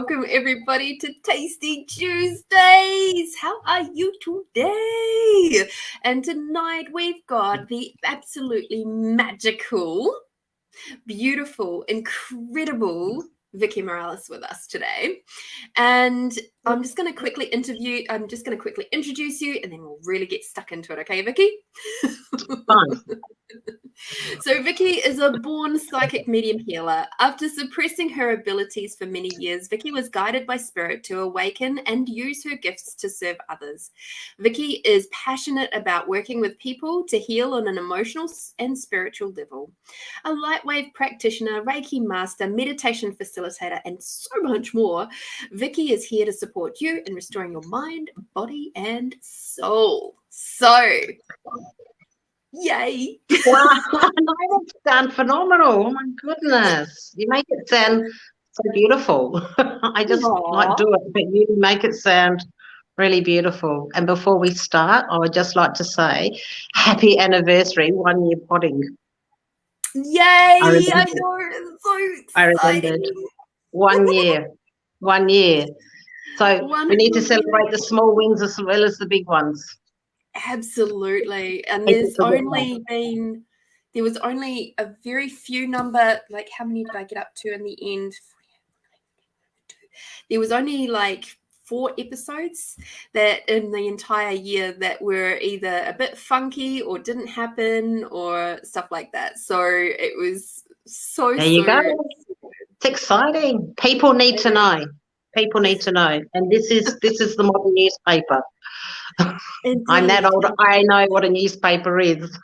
welcome everybody to Tasty Tuesdays. How are you today? And tonight we've got the absolutely magical, beautiful, incredible Vicki Morales with us today. And I'm just going to quickly introduce you, and then we'll really get stuck into it. Okay, Vicki? Fine. So Vicki is a born psychic medium healer. After suppressing her abilities for many years, Vicki was guided by spirit to awaken and use her gifts to serve others. Vicki is passionate about working with people to heal on an emotional and spiritual level. A Lightwave Practioner, Reiki Master, meditation facilitator, and so much more, Vicki is here to support you in restoring your mind, body, and soul. So, yay. Wow, that sounds phenomenal. Oh my goodness. You make it sound so beautiful. I just like do it, but you make it sound really beautiful. And before we start, I would just like to say happy anniversary, 1 year potting. Yay! I know, it's so exciting. I remembered. 1 year. 1 year. So we need to celebrate the small wins as well as the big ones. Absolutely. And there was only a very few number, like how many did I get up to in the end? There was only like 4 episodes that in the entire year that were either a bit funky or didn't happen or stuff like that. So it was so there you go. It's exciting. People need to know. People need to know. And this is the modern newspaper. Indeed. I'm that old. I know what a newspaper is.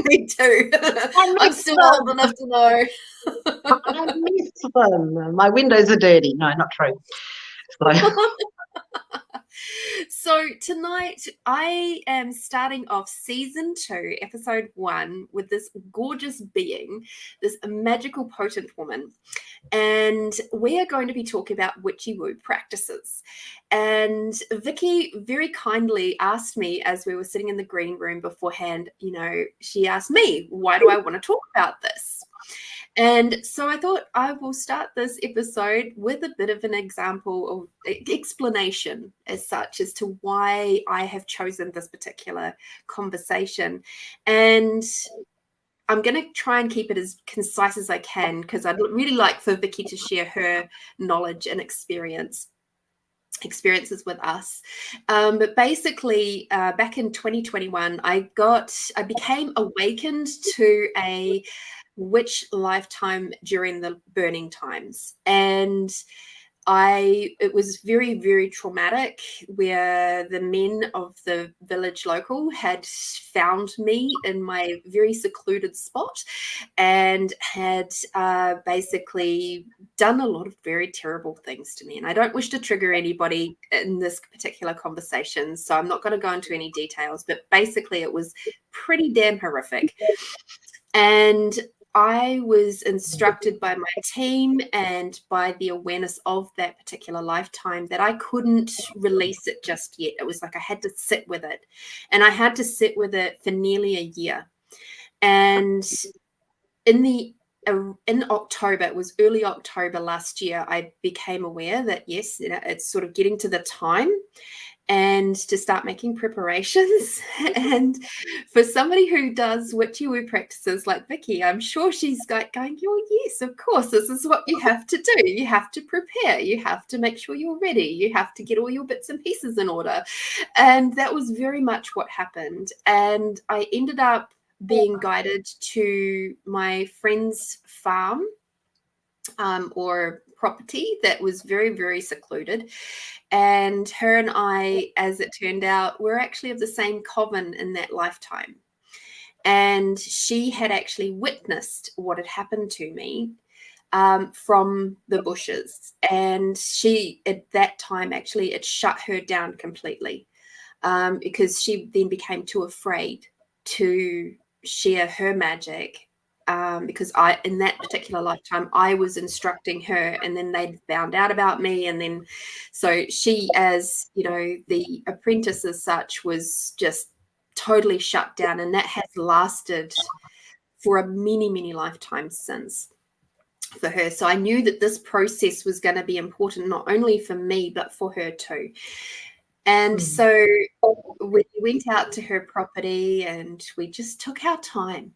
Me too. I'm still old enough to know. I miss them. My windows are dirty. No, not true. So tonight I am starting off season 2, episode 1 with this gorgeous being, this magical, potent woman. And we are going to be talking about Witchy Woo Practices. And Vicki very kindly asked me as we were sitting in the green room beforehand, she asked me, why do I want to talk about this? And so I thought I will start this episode with a bit of an example or explanation as such as to why I have chosen this particular conversation. And I'm going to try and keep it as concise as I can because I'd really like for Vicki to share her knowledge and experiences with us. But basically, back in 2021, I became awakened to a witch lifetime during the burning times. And it was very, very traumatic where the men of the village local had found me in my very secluded spot and had basically done a lot of very terrible things to me. And I don't wish to trigger anybody in this particular conversation, so I'm not going to go into any details, but basically it was pretty damn horrific. And I was instructed by my team and by the awareness of that particular lifetime that I couldn't release it just yet. It was like I had to sit with it. And I had to sit with it for nearly a year. And in October, it was early October last year, I became aware that, yes, it's sort of getting to the time and to start making preparations. And for somebody who does witchy woo practices like Vicki, I'm sure she's going, oh, yes, of course, this is what you have to do. You have to prepare. You have to make sure you're ready. You have to get all your bits and pieces in order. And that was very much what happened. And I ended up being guided to my friend's farm or property that was very, very secluded. And her and I, as it turned out, were actually of the same coven in that lifetime. And she had actually witnessed what had happened to me from the bushes. And she, at that time, actually, it shut her down completely because she then became too afraid to share her magic. Because in that particular lifetime, I was instructing her, and then they'd found out about me. And then, so she, as the apprentice as such, was just totally shut down. And that has lasted for a many, many lifetimes since. for her. So I knew that this process was going to be important, not only for me, but for her too. And so we went out to her property and we just took our time.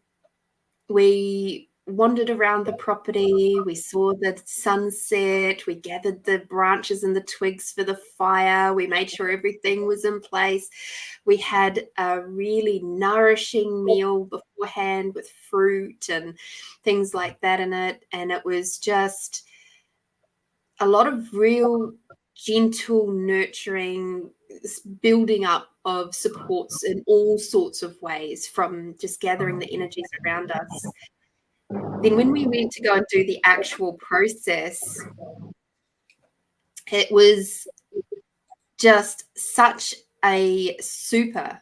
We wandered around the property. We saw the sunset. We gathered the branches and the twigs for the fire. We made sure everything was in place. We had a really nourishing meal beforehand with fruit and things like that in it. And it was just a lot of real gentle, nurturing, building up of supports in all sorts of ways, from just gathering the energies around us. Then when we went to go and do the actual process, it was just such a super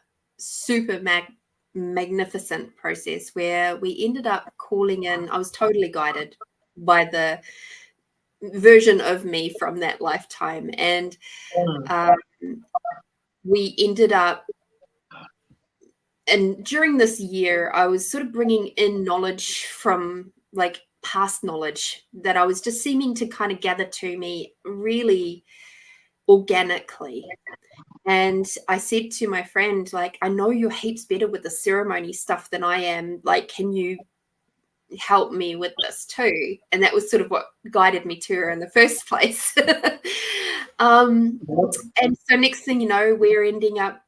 magnificent process where we ended up calling in. I was totally guided by the version of me from that lifetime, and we ended up, and during this year I was sort of bringing in knowledge from like past knowledge that I was just seeming to kind of gather to me really organically. And I said to my friend, like, I know you're heaps better with the ceremony stuff than I am, like, can you help me with this too? And that was sort of what guided me to her in the first place. And so next thing you know, we're ending up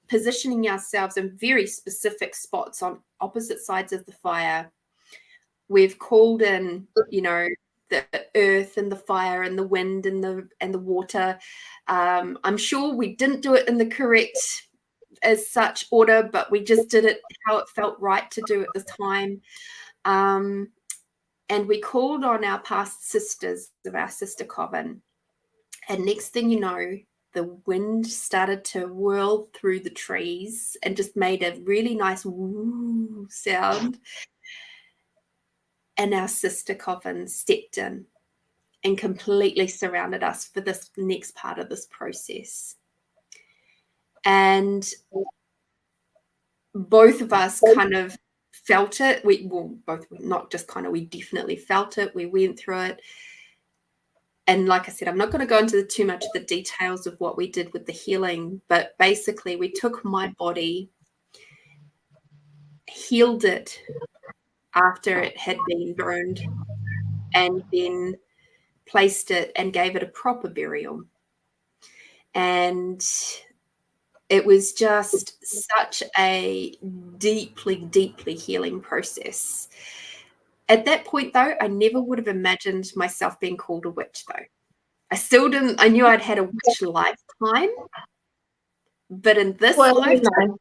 positioning ourselves in very specific spots on opposite sides of the fire. We've called in, you know, the earth and the fire and the wind and the water. I'm sure we didn't do it in the correct as such order, but we just did it how it felt right to do at the time. And we called on our past sisters of our sister coven. And next thing you know, the wind started to whirl through the trees and just made a really nice woo sound. And our sister coven stepped in and completely surrounded us for this next part of this process. And both of us kind of felt it. We definitely felt it. We went through it. And like I said, I'm not going to go into too much of the details of what we did with the healing, but basically we took my body, healed it after it had been burned, and then placed it and gave it a proper burial. And it was just such a deeply, deeply healing process. At that point, though, I never would have imagined myself being called a witch, though. I still didn't. I knew I'd had a witch lifetime, but in this lifetime... You know,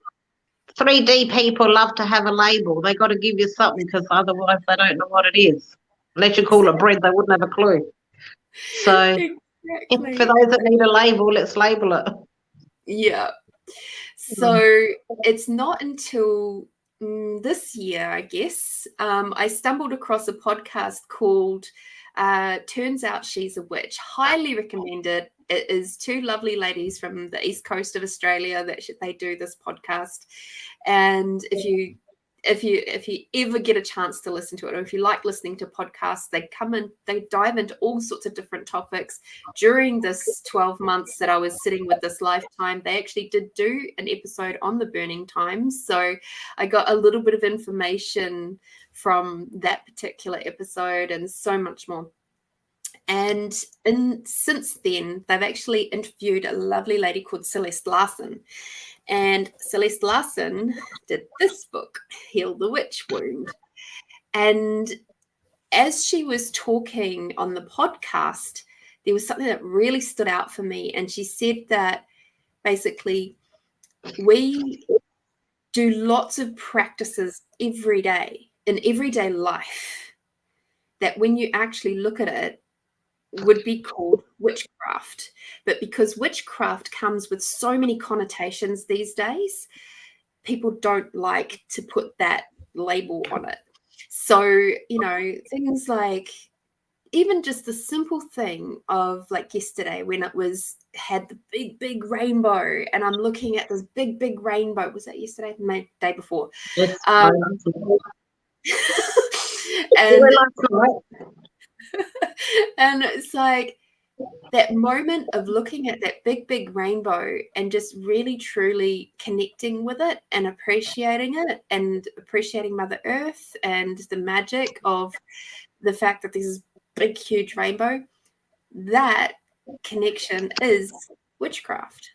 3D people love to have a label. They got to give you something, because otherwise they don't know what it is. Unless you call it bread, they wouldn't have a clue. So exactly. For those that need a label, let's label it. Yeah. So it's not until this year, I guess, I stumbled across a podcast called Turns Out She's a Witch. Highly recommended. It is two lovely ladies from the east coast of Australia that they do this podcast. And if you ever get a chance to listen to it, or if you like listening to podcasts, they dive into all sorts of different topics. During this 12 months that I was sitting with this lifetime, they actually did do an episode on the burning times. So I got a little bit of information from that particular episode and so much more. And since then, they've actually interviewed a lovely lady called Celeste Larson. And Celeste Larson did this book, Heal the Witch Wound. And as she was talking on the podcast, there was something that really stood out for me. And she said that basically we do lots of practices every day in everyday life that when you actually look at it, would be called witchcraft. But because witchcraft comes with so many connotations these days, people don't like to put that label on it. So, you know, things like even just the simple thing of like yesterday when it had the big rainbow, and I'm looking at this big rainbow. Was that yesterday? No, day before. Yes. And And it's like that moment of looking at that big, big rainbow and just really, truly connecting with it and appreciating it and appreciating Mother Earth and the magic of the fact that there's this big, huge rainbow. That connection is witchcraft.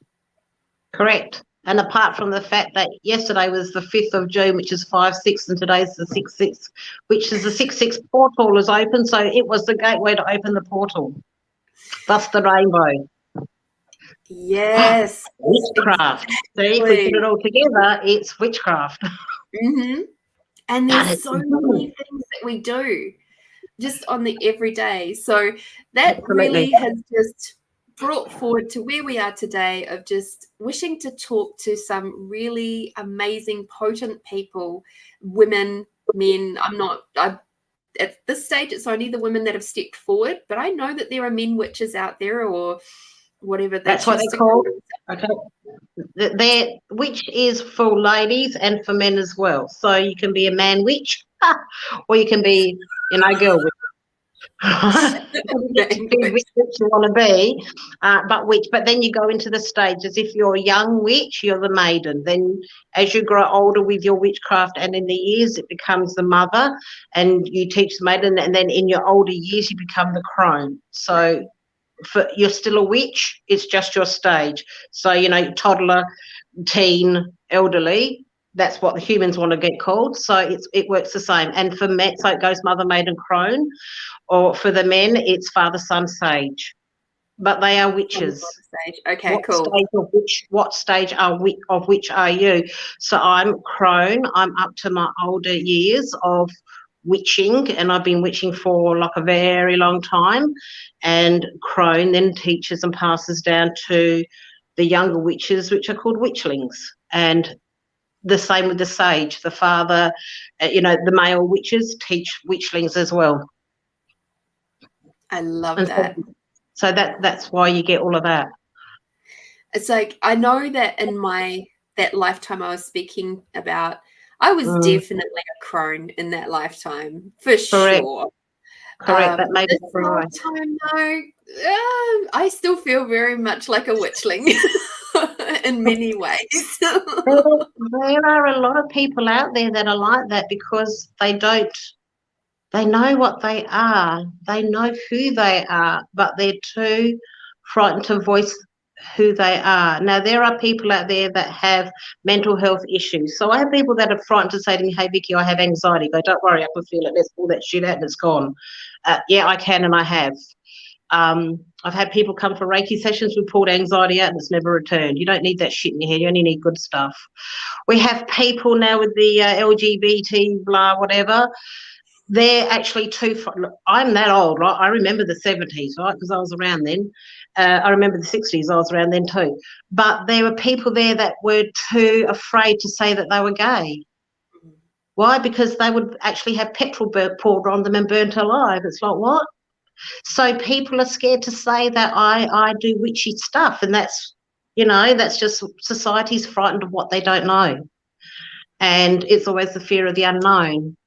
Correct. And apart from the fact that yesterday was the 5th of June, which is 5/6, and today's the 6/6, which is the 6/6 portal is open. So it was the gateway to open the portal. Thus the rainbow. Yes. Witchcraft. Exactly. See, if we put it all together, it's witchcraft. Mm-hmm. And there's so many things that we do just on the everyday. So that really has just brought forward to where we are today of just wishing to talk to some really amazing, potent people, women, men. At this stage, it's only the women that have stepped forward, but I know that there are men witches out there or whatever. That's what they're called. Okay. Their witch is for ladies and for men as well. So you can be a man witch or you can be, girl witch. Which you want to be, but then you go into the stages. If you're a young witch, you're the maiden. Then as you grow older with your witchcraft and in the years, it becomes the mother and you teach the maiden, and then in your older years you become the crone. So you're still a witch, it's just your stage. So toddler, teen, elderly, that's what the humans want to get called. So it works the same. And for men, so it goes mother, maiden, crone. Or for the men, it's father, son, sage. But they are witches. Okay, cool. What stage of which are you? So I'm crone. I'm up to my older years of witching, and I've been witching for like a very long time. And crone then teaches and passes down to the younger witches, which are called witchlings. And the same with the sage. The father, the male witches teach witchlings as well. I love that. So that's why you get all of that. It's like, I know that in that lifetime I was speaking about, I was definitely a crone in that lifetime, for sure. Correct. That made this lifetime, though, I still feel very much like a witchling in many ways. There are a lot of people out there that are like that because they know what they are. They know who they are, but they're too frightened to voice who they are. Now, there are people out there that have mental health issues. So I have people that are frightened to say to me, hey, Vicki, I have anxiety. Go, don't worry, I can feel it. Let's pull that shit out and it's gone. Yeah, I can, and I have. I've had people come for Reiki sessions, we pulled anxiety out and it's never returned. You don't need that shit in your head. You only need good stuff. We have people now with the LGBT, blah, whatever. They're actually I'm that old, right? I remember the 70s, right? Because I was around then. I remember the 60s. I was around then too. But there were people there that were too afraid to say that they were gay. Why? Because they would actually have petrol poured on them and burnt alive. It's like, what? So people are scared to say that I do witchy stuff, and that's just society's frightened of what they don't know, and it's always the fear of the unknown.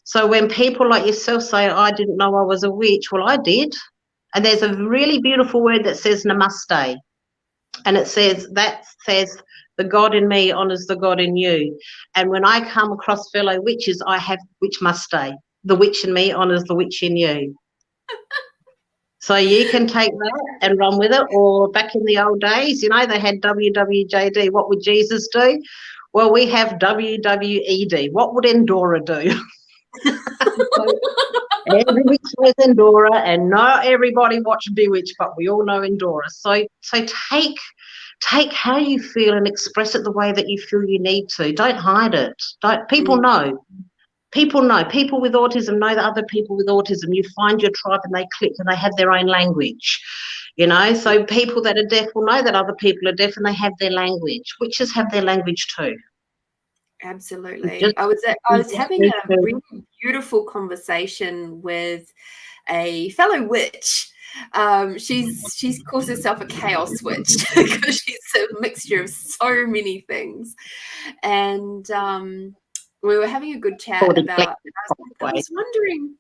So when people like yourself say, I didn't know I was a witch, well, I did. And there's a really beautiful word that says namaste, and it says the God in me honors the God in you. And when I come across fellow witches, I have witch muste. The witch in me honors the witch in you. So you can take that and run with it. Or back in the old days, they had WWJD. What would Jesus do? Well, we have WWED. What would Endora do? Every witch knows Endora, and not everybody watched Bewitched, but we all know Endora. So take how you feel and express it the way that you feel you need to. Don't hide it. People know. People know. People with autism know that other people with autism. You find your tribe and they click and they have their own language. So people that are deaf will know that other people are deaf and they have their language. Witches have their language too. Absolutely. I was having a really beautiful conversation with a fellow witch. She calls herself a chaos witch because she's a mixture of so many things. And we were having a good chat about, I was wondering,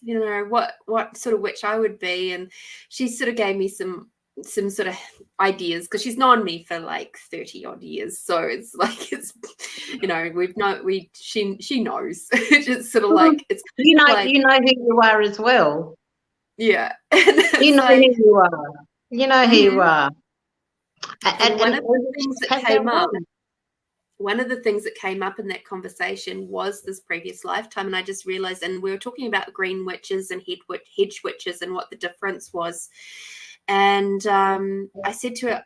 you know, what sort of witch I would be, and she sort of gave me some sort of ideas, because she's known me for like 30 odd years, so it's like, it's, you know, she knows. It's just sort of like, it's You know, like, you know who you are as well. yeah. You know like, who you are. You know who you are. and one of all the things that have came their up own. one of the things that came up in that conversation was this previous lifetime. And I just realized, and we were talking about green witches and hedge witches and what the difference was. And I said to her,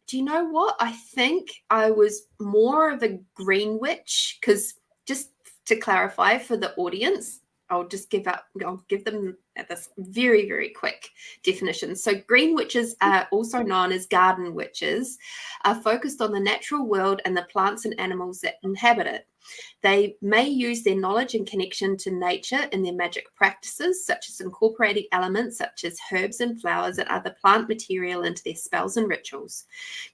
do you know what? I think I was more of a green witch, because, just to clarify for the audience, I'll give them this very, very quick definition. So green witches are also known as garden witches, are focused on the natural world and the plants and animals that inhabit it. They may use their knowledge and connection to nature in their magic practices, such as incorporating elements such as herbs and flowers and other plant material into their spells and rituals.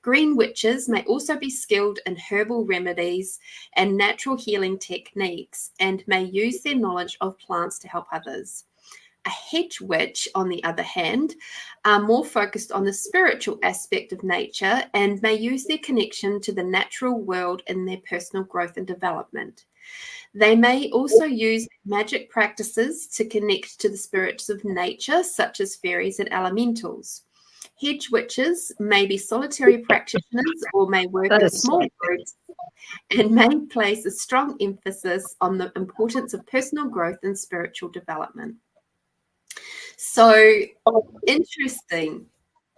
Green witches may also be skilled in herbal remedies and natural healing techniques, and may use their knowledge of plants to help others. A hedge witch, on the other hand, are more focused on the spiritual aspect of nature and may use their connection to the natural world in their personal growth and development. They may also use magic practices to connect to the spirits of nature, such as fairies and elementals. Hedge witches may be solitary practitioners or may work in small groups, and may place a strong emphasis on the importance of personal growth and spiritual development. So interesting,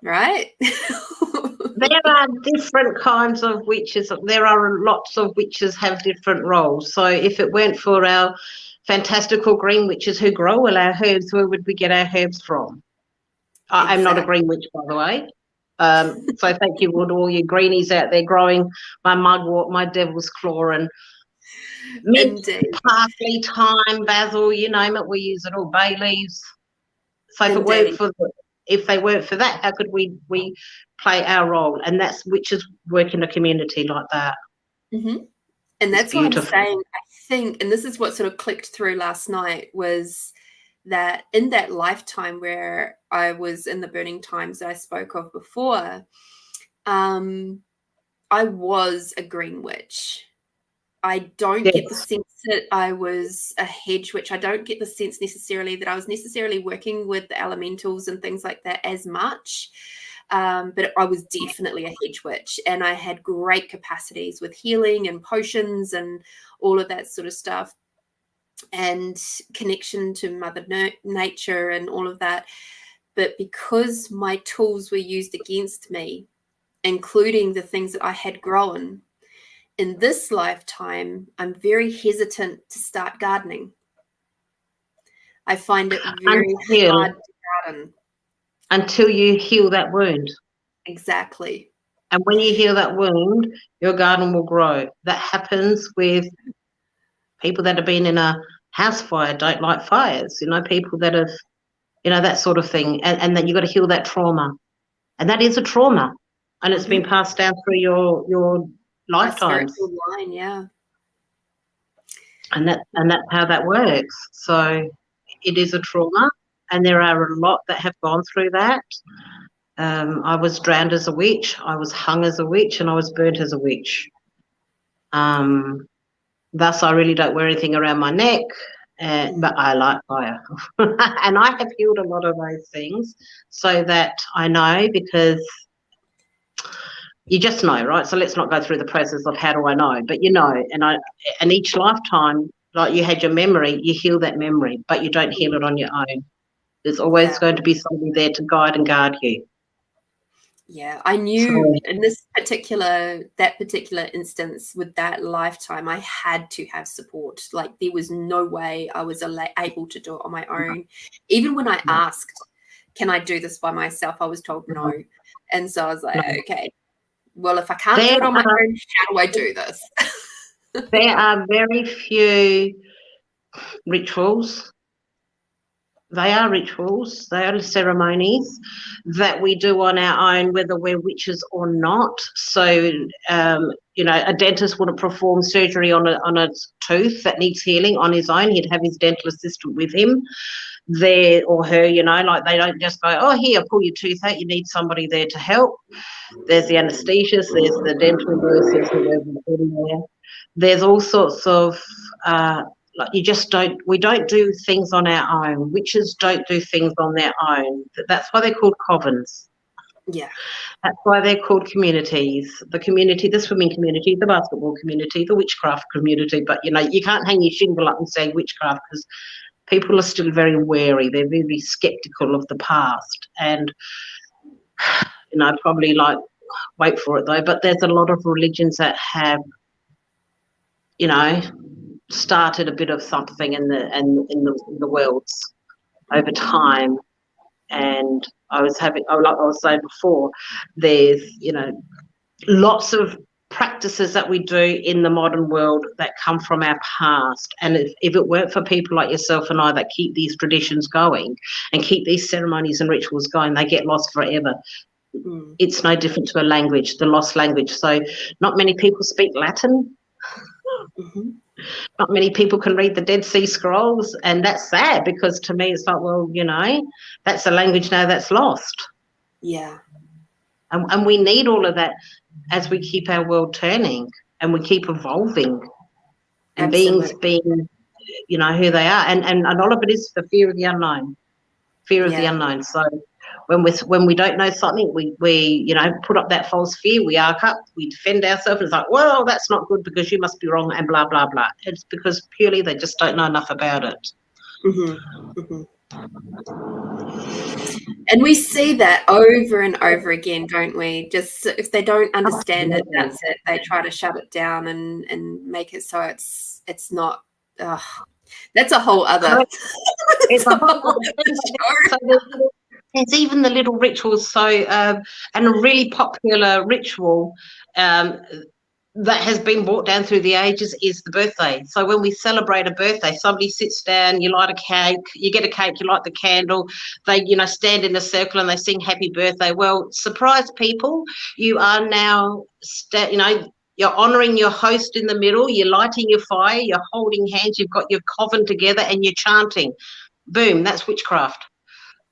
right? There are different kinds of witches. There are lots of witches have different roles. So if it weren't for our fantastical green witches who grow all our herbs, where would we get our herbs from? I'm not a green witch, by the way. So thank you to all you greenies out there growing my mugwort, my devil's claw, and mint, parsley, thyme, basil, you name it, we use it all, bay leaves. So if they weren't for that, how could we play our role? And that's witches work in a community like that. Mm-hmm. And that's what I'm saying. I think, and this is what sort of clicked through last night, was that in that lifetime where I was in the burning times that I spoke of before, I was a green witch. I don't get the sense that I was a hedge witch. I don't get the sense necessarily that I was necessarily working with the elementals and things like that as much. But I was definitely a hedge witch, and I had great capacities with healing and potions and all of that sort of stuff, and connection to Mother Nature and all of that. But because my tools were used against me, including the things that I had grown, in this lifetime, I'm very hesitant to start gardening. I find it very hard to garden. Until you heal that wound. Exactly. And when you heal that wound, your garden will grow. That happens with people that have been in a house fire, don't like fires, people that have, that sort of thing. And that you've got to heal that trauma. And that is a trauma. And it's been passed down through your lifetimes. Spiritual line, yeah. And that's how that works. So it is a trauma, and there are a lot that have gone through that. I was drowned as a witch, I was hung as a witch, and I was burnt as a witch. Thus, I really don't wear anything around my neck, but I like fire. And I have healed a lot of those things so that I know, because you just know, right? So let's not go through the process of how do I know, but and each lifetime, like you had your memory, you heal that memory, but you don't heal it on your own. There's always going to be somebody there to guide and guard you. Yeah, I knew in that particular instance with that lifetime, I had to have support. Like, there was no way I was able to do it on my own. Even when I asked, can I do this by myself, I was told no. And so I was like, okay, well, if I can't do it on my own, how do I do this? There are very few rituals They are rituals, they are ceremonies that we do on our own, whether we're witches or not. So, a dentist wouldn't perform surgery on a tooth that needs healing on his own. He'd have his dental assistant with him there or her, like they don't just go, oh, here, pull your tooth out. You need somebody there to help. There's the anaesthesiast, there's the dental nurses, there's all sorts of like we don't do things on our own. Witches don't do things on their own. That's why they're called covens. Yeah. That's why they're called communities. The community, the swimming community, the basketball community, the witchcraft community. But, you can't hang your shingle up and say witchcraft because people are still very wary. They're very sceptical of the past. And, probably like, wait for it though, but there's a lot of religions that have, started a bit of something in the world over time. And like I was saying before, there's lots of practices that we do in the modern world that come from our past. And if it weren't for people like yourself and I that keep these traditions going and keep these ceremonies and rituals going, they get lost forever. It's no different to a language, the lost language. So not many people speak Latin. Mm-hmm. Not many people can read the Dead Sea Scrolls, and that's sad because to me it's like, well, that's a language now that's lost. Yeah. And we need all of that as we keep our world turning and we keep evolving and beings being, who they are. And a lot of it is the fear of the unknown. Fear of the unknown. So when we don't know something, we put up that false fear, we arc up, we defend ourselves, and it's like, well, that's not good because you must be wrong and blah, blah, blah. It's because purely they just don't know enough about it. Mm-hmm. Mm-hmm. And we see that over and over again, don't we? Just if they don't understand it, that's it. They try to shut it down and make it so it's not. That's a whole other. It's a whole other there's even the little rituals. So, and a really popular ritual that has been brought down through the ages is the birthday. So when we celebrate a birthday, somebody sits down, you light a cake, you get a cake, you light the candle, they, stand in a circle and they sing happy birthday. Well, surprise people, you are now, you're honouring your host in the middle, you're lighting your fire, you're holding hands, you've got your coven together and you're chanting. Boom, that's witchcraft.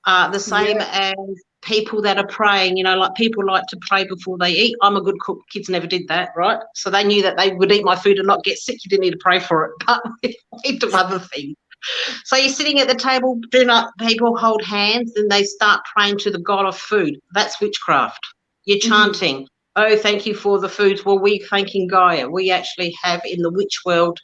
The same as people that are praying, like people like to pray before they eat. I'm a good cook. Kids never did that, right? So they knew that they would eat my food and not get sick. You didn't need to pray for it, but we do other things. So you're sitting at the table, people hold hands and they start praying to the god of food. That's witchcraft. You're chanting. Oh, thank you for the foods. Well, we're thanking Gaia. We actually have in the witch world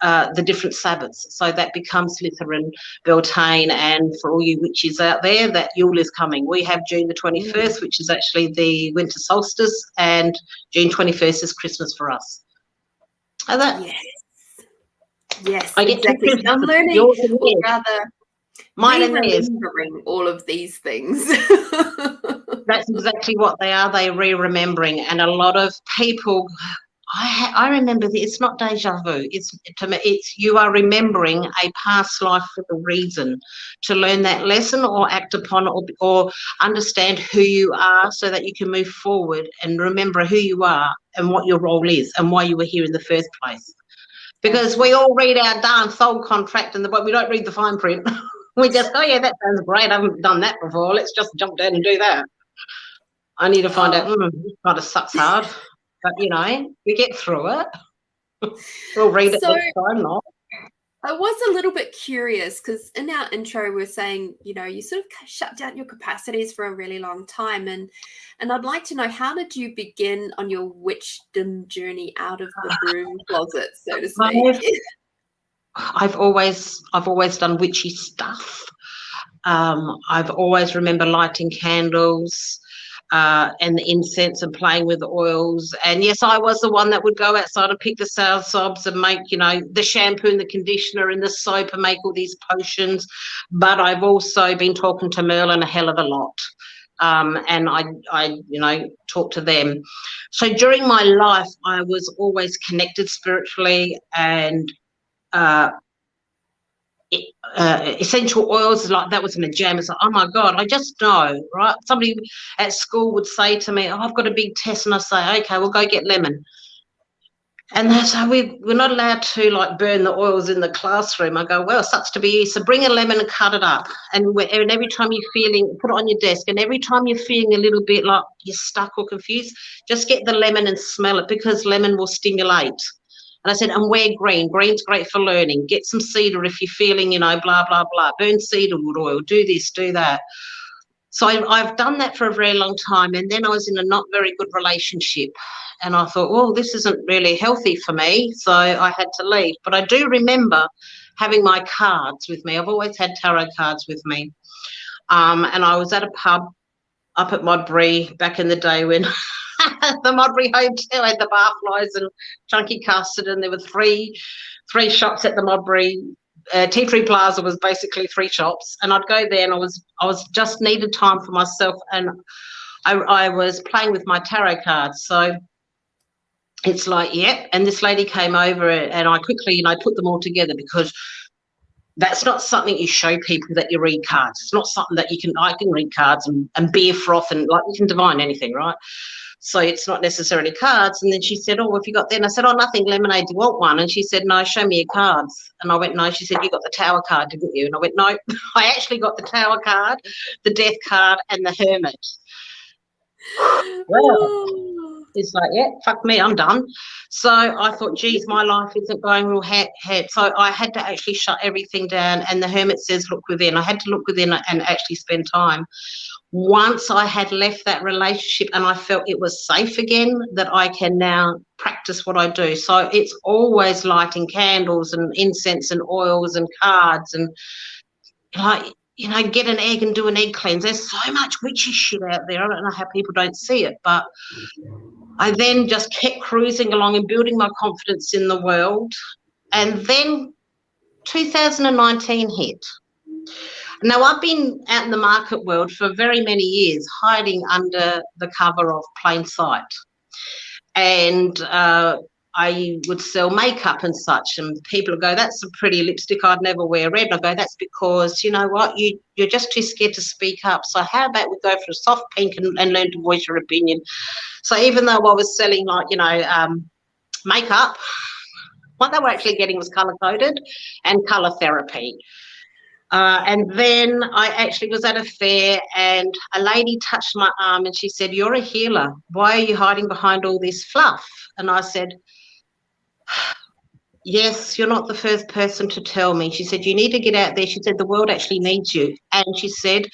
the different Sabbaths. So that becomes Slytherin, Beltane, and for all you witches out there, that Yule is coming. We have June the 21st, which is actually the winter solstice, and June 21st is Christmas for us. And that, yes, exactly. I'm learning, or rather, remembering all of these things. That's exactly what they are. They're re-remembering, and a lot of people. I remember it's not deja vu. It's you are remembering a past life for a reason, to learn that lesson or act upon or understand who you are so that you can move forward and remember who you are and what your role is and why you were here in the first place. Because we all read our darn soul contract but we don't read the fine print. We just, oh yeah, that sounds great. I haven't done that before. Let's just jump down and do that. I need to find out, this kind of sucks hard. But, we get through it. We'll read it next time, not. I was a little bit curious because in our intro we're saying, you sort of shut down your capacities for a really long time. And I'd like to know, how did you begin on your witchdom journey out of the broom closet, so to speak? I've always done witchy stuff. I've always remember lighting candles. And the incense and playing with the oils. And yes, I was the one that would go outside and pick the sour sobs and make, the shampoo and the conditioner and the soap and make all these potions. But I've also been talking to Merlin a hell of a lot. And I talk to them. So during my life, I was always connected spiritually and essential oils, like that was in a jam. It's like, oh my God, I just know, right? Somebody at school would say to me, oh, I've got a big test, and I say, okay, we'll go get lemon. And so we're not allowed to like burn the oils in the classroom. I go, well, it sucks to be you. So bring a lemon and cut it up. And every time you're feeling, put it on your desk. And every time you're feeling a little bit like you're stuck or confused, just get the lemon and smell it, because lemon will stimulate. And I said, and wear green. Green's great for learning. Get some cedar if you're feeling, blah, blah, blah. Burn cedarwood oil. Do this, do that. So I've done that for a very long time. And then I was in a not very good relationship. And I thought, well, this isn't really healthy for me. So I had to leave. But I do remember having my cards with me. I've always had tarot cards with me. And I was at a pub up at Modbury back in the day when the Modbury Hotel had the barflies and chunky custard, and there were three shops at the Modbury. Tea Tree Plaza was basically 3 shops, and I'd go there, and I was just needed time for myself, and I was playing with my tarot cards. So it's like, yep. And this lady came over, and I quickly, put them all together, because that's not something you show people, that you read cards. It's not something that I can read cards and beer froth, and like, you can divine anything, right? So it's not necessarily cards. And then she said, oh, what have you got there? And I said, oh, nothing, lemonade, do you want one? And she said, no, show me your cards. And I went, no. She said, you got the Tower card, didn't you? And I went, no, I actually got the Tower card, the Death card, and the Hermit. Well, it's like, yeah, fuck me, I'm done. So I thought, geez, my life isn't going real head. So I had to actually shut everything down. And the Hermit says, look within. I had to look within and actually spend time. Once I had left that relationship and I felt it was safe again, that I can now practice what I do. So it's always lighting candles and incense and oils and cards, and get an egg and do an egg cleanse. There's so much witchy shit out there. I don't know how people don't see it, but I then just kept cruising along and building my confidence in the world. And then 2019 hit. Now, I've been out in the market world for very many years, hiding under the cover of plain sight. And I would sell makeup and such, and people would go, that's a pretty lipstick, I'd never wear red. And I go, that's because, you know what, you're just too scared to speak up. So how about we go for a soft pink and learn to voice your opinion? So even though I was selling makeup, what they were actually getting was colour-coded and colour therapy. And then I actually was at a fair, and a lady touched my arm and she said, you're a healer. Why are you hiding behind all this fluff? And I said, yes, you're not the first person to tell me. She said, you need to get out there. She said, the world actually needs you. And she said,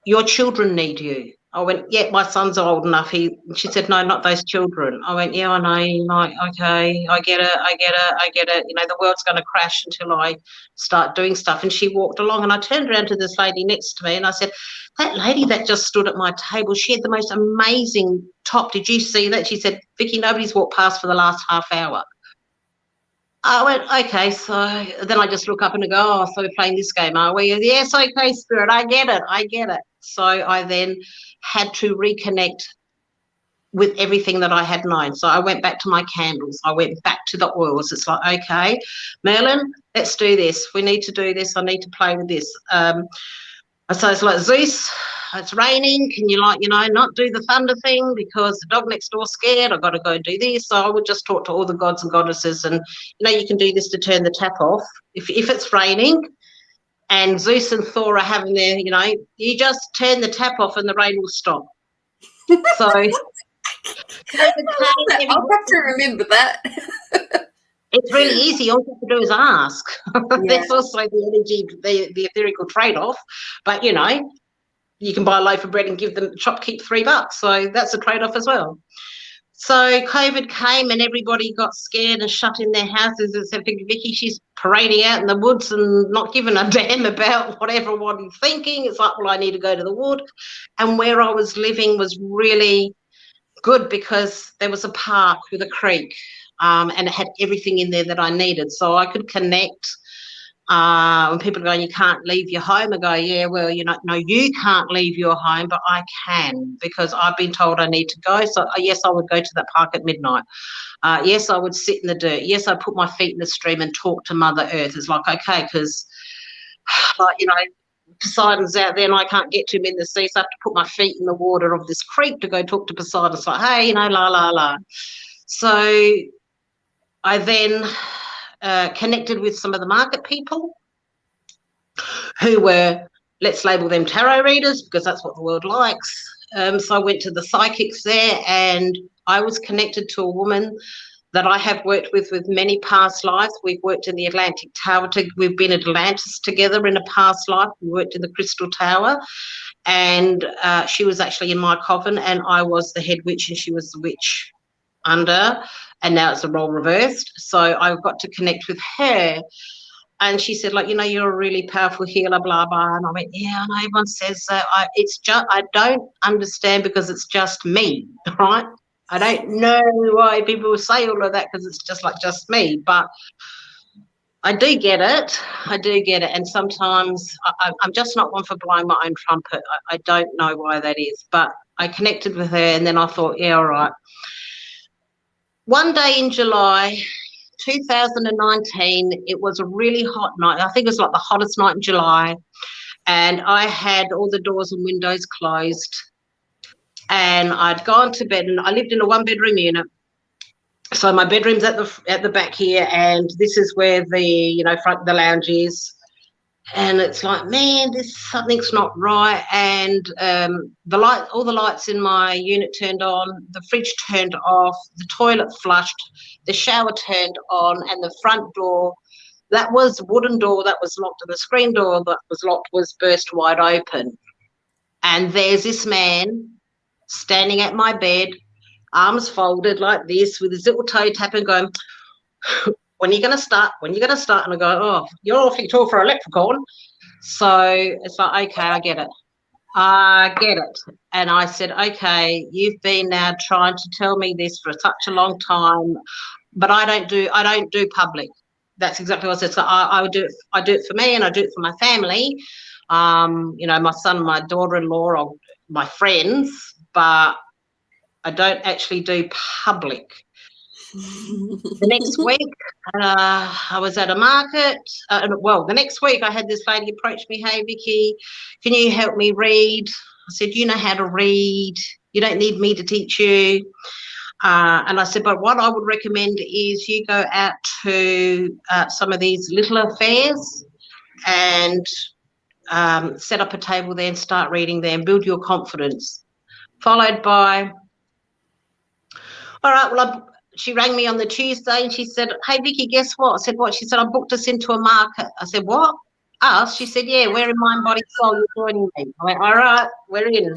your children need you. I went, yeah, my son's old enough. She said, no, not those children. I went, yeah, I know. Like, okay, I get it. The world's going to crash until I start doing stuff. And she walked along, and I turned around to this lady next to me, and I said, that lady that just stood at my table, she had the most amazing top. Did you see that? She said, Vicki, nobody's walked past for the last half hour. I went, okay, so then I just look up and I go, oh, so we're playing this game, are we? Yes, okay, Spirit, I get it. So I then had to reconnect with everything that I had known. So I went back to my candles. I went back to the oils. It's like, okay, Merlin, let's do this. We need to do this. I need to play with this. So it's like, Zeus, it's raining. Can you not do the thunder thing because the dog next door's scared? I've got to go do this. So I would just talk to all the gods and goddesses, and, you can do this to turn the tap off. If it's raining and Zeus and Thor are having their, you just turn the tap off and the rain will stop. So I'll have to remember that. It's really easy. All you have to do is ask. Yeah. There's also the energy, the etherical trade-off. But, you can buy a loaf of bread and give them shopkeep $3. So that's a trade-off as well. So COVID came and everybody got scared and shut in their houses, except for Vicki. She's parading out in the woods and not giving a damn about what everyone's thinking. It's like, well, I need to go to the wood. And where I was living was really good because there was a park with a creek, and it had everything in there that I needed. So I could connect When people are going, you can't leave your home, I go, yeah, well, no, you can't leave your home, but I can, because I've been told I need to go. So, yes, I would go to that park at midnight. Yes, I would sit in the dirt. Yes, I put my feet in the stream and talk to Mother Earth. It's like, okay, because, like, Poseidon's out there and I can't get to him in the sea, so I have to put my feet in the water of this creek to go talk to Poseidon. It's like, hey, la, la, la. So I then connected with some of the market people who were, let's label them tarot readers, because that's what the world likes. So I went to the psychics there, and I was connected to a woman that I have worked with many past lives. We've worked in the Atlantic Tower. We've been at Atlantis together in a past life. We worked in the Crystal Tower, and she was actually in my coven, and I was the head witch, and she was the witch under, and now it's the role reversed. So I got to connect with her. And she said, like, you're a really powerful healer, blah, blah. And I went, yeah, I know everyone says that. I don't understand, because it's just me, right? I don't know why people say all of that, because it's just me. But I do get it. And sometimes I'm just not one for blowing my own trumpet. I don't know why that is. But I connected with her, and then I thought, yeah, all right. One day in July 2019, it was a really hot night. I think it was like the hottest night in July, and I had all the doors and windows closed, and I'd gone to bed, and I lived in a 1-bedroom unit. So my bedroom's at the back here, and this is where the the lounge is. And it's like, man, something's not right. And all the lights in my unit turned on, the fridge turned off, the toilet flushed, the shower turned on, and the front door, that was wooden door that was locked, and the screen door that was locked was burst wide open. And there's this man standing at my bed, arms folded like this, with his little toe tapping, going, when are you going to start? When are you going to start? And I go, oh, you're awfully tall for a leprechaun. So it's like, okay, I get it. And I said, okay, you've been now trying to tell me this for such a long time, but I don't do public. That's exactly what I said. So I do it for me, and I do it for my family. My son, my daughter-in-law, or my friends, but I don't actually do public. The next week, I was at a market. The next week I had this lady approach me, hey, Vicki, can you help me read? I said, you know how to read. You don't need me to teach you. And I said, but what I would recommend is you go out to some of these little affairs and set up a table there and start reading there and build your confidence. Followed by, all right, well, she rang me on the Tuesday and she said, hey, Vicki, guess what? I said, what? She said, I booked us into a market. I said, what? Us? She said, yeah, we're in Mind, Body, Soul. You're joining me. I went, all right, we're in.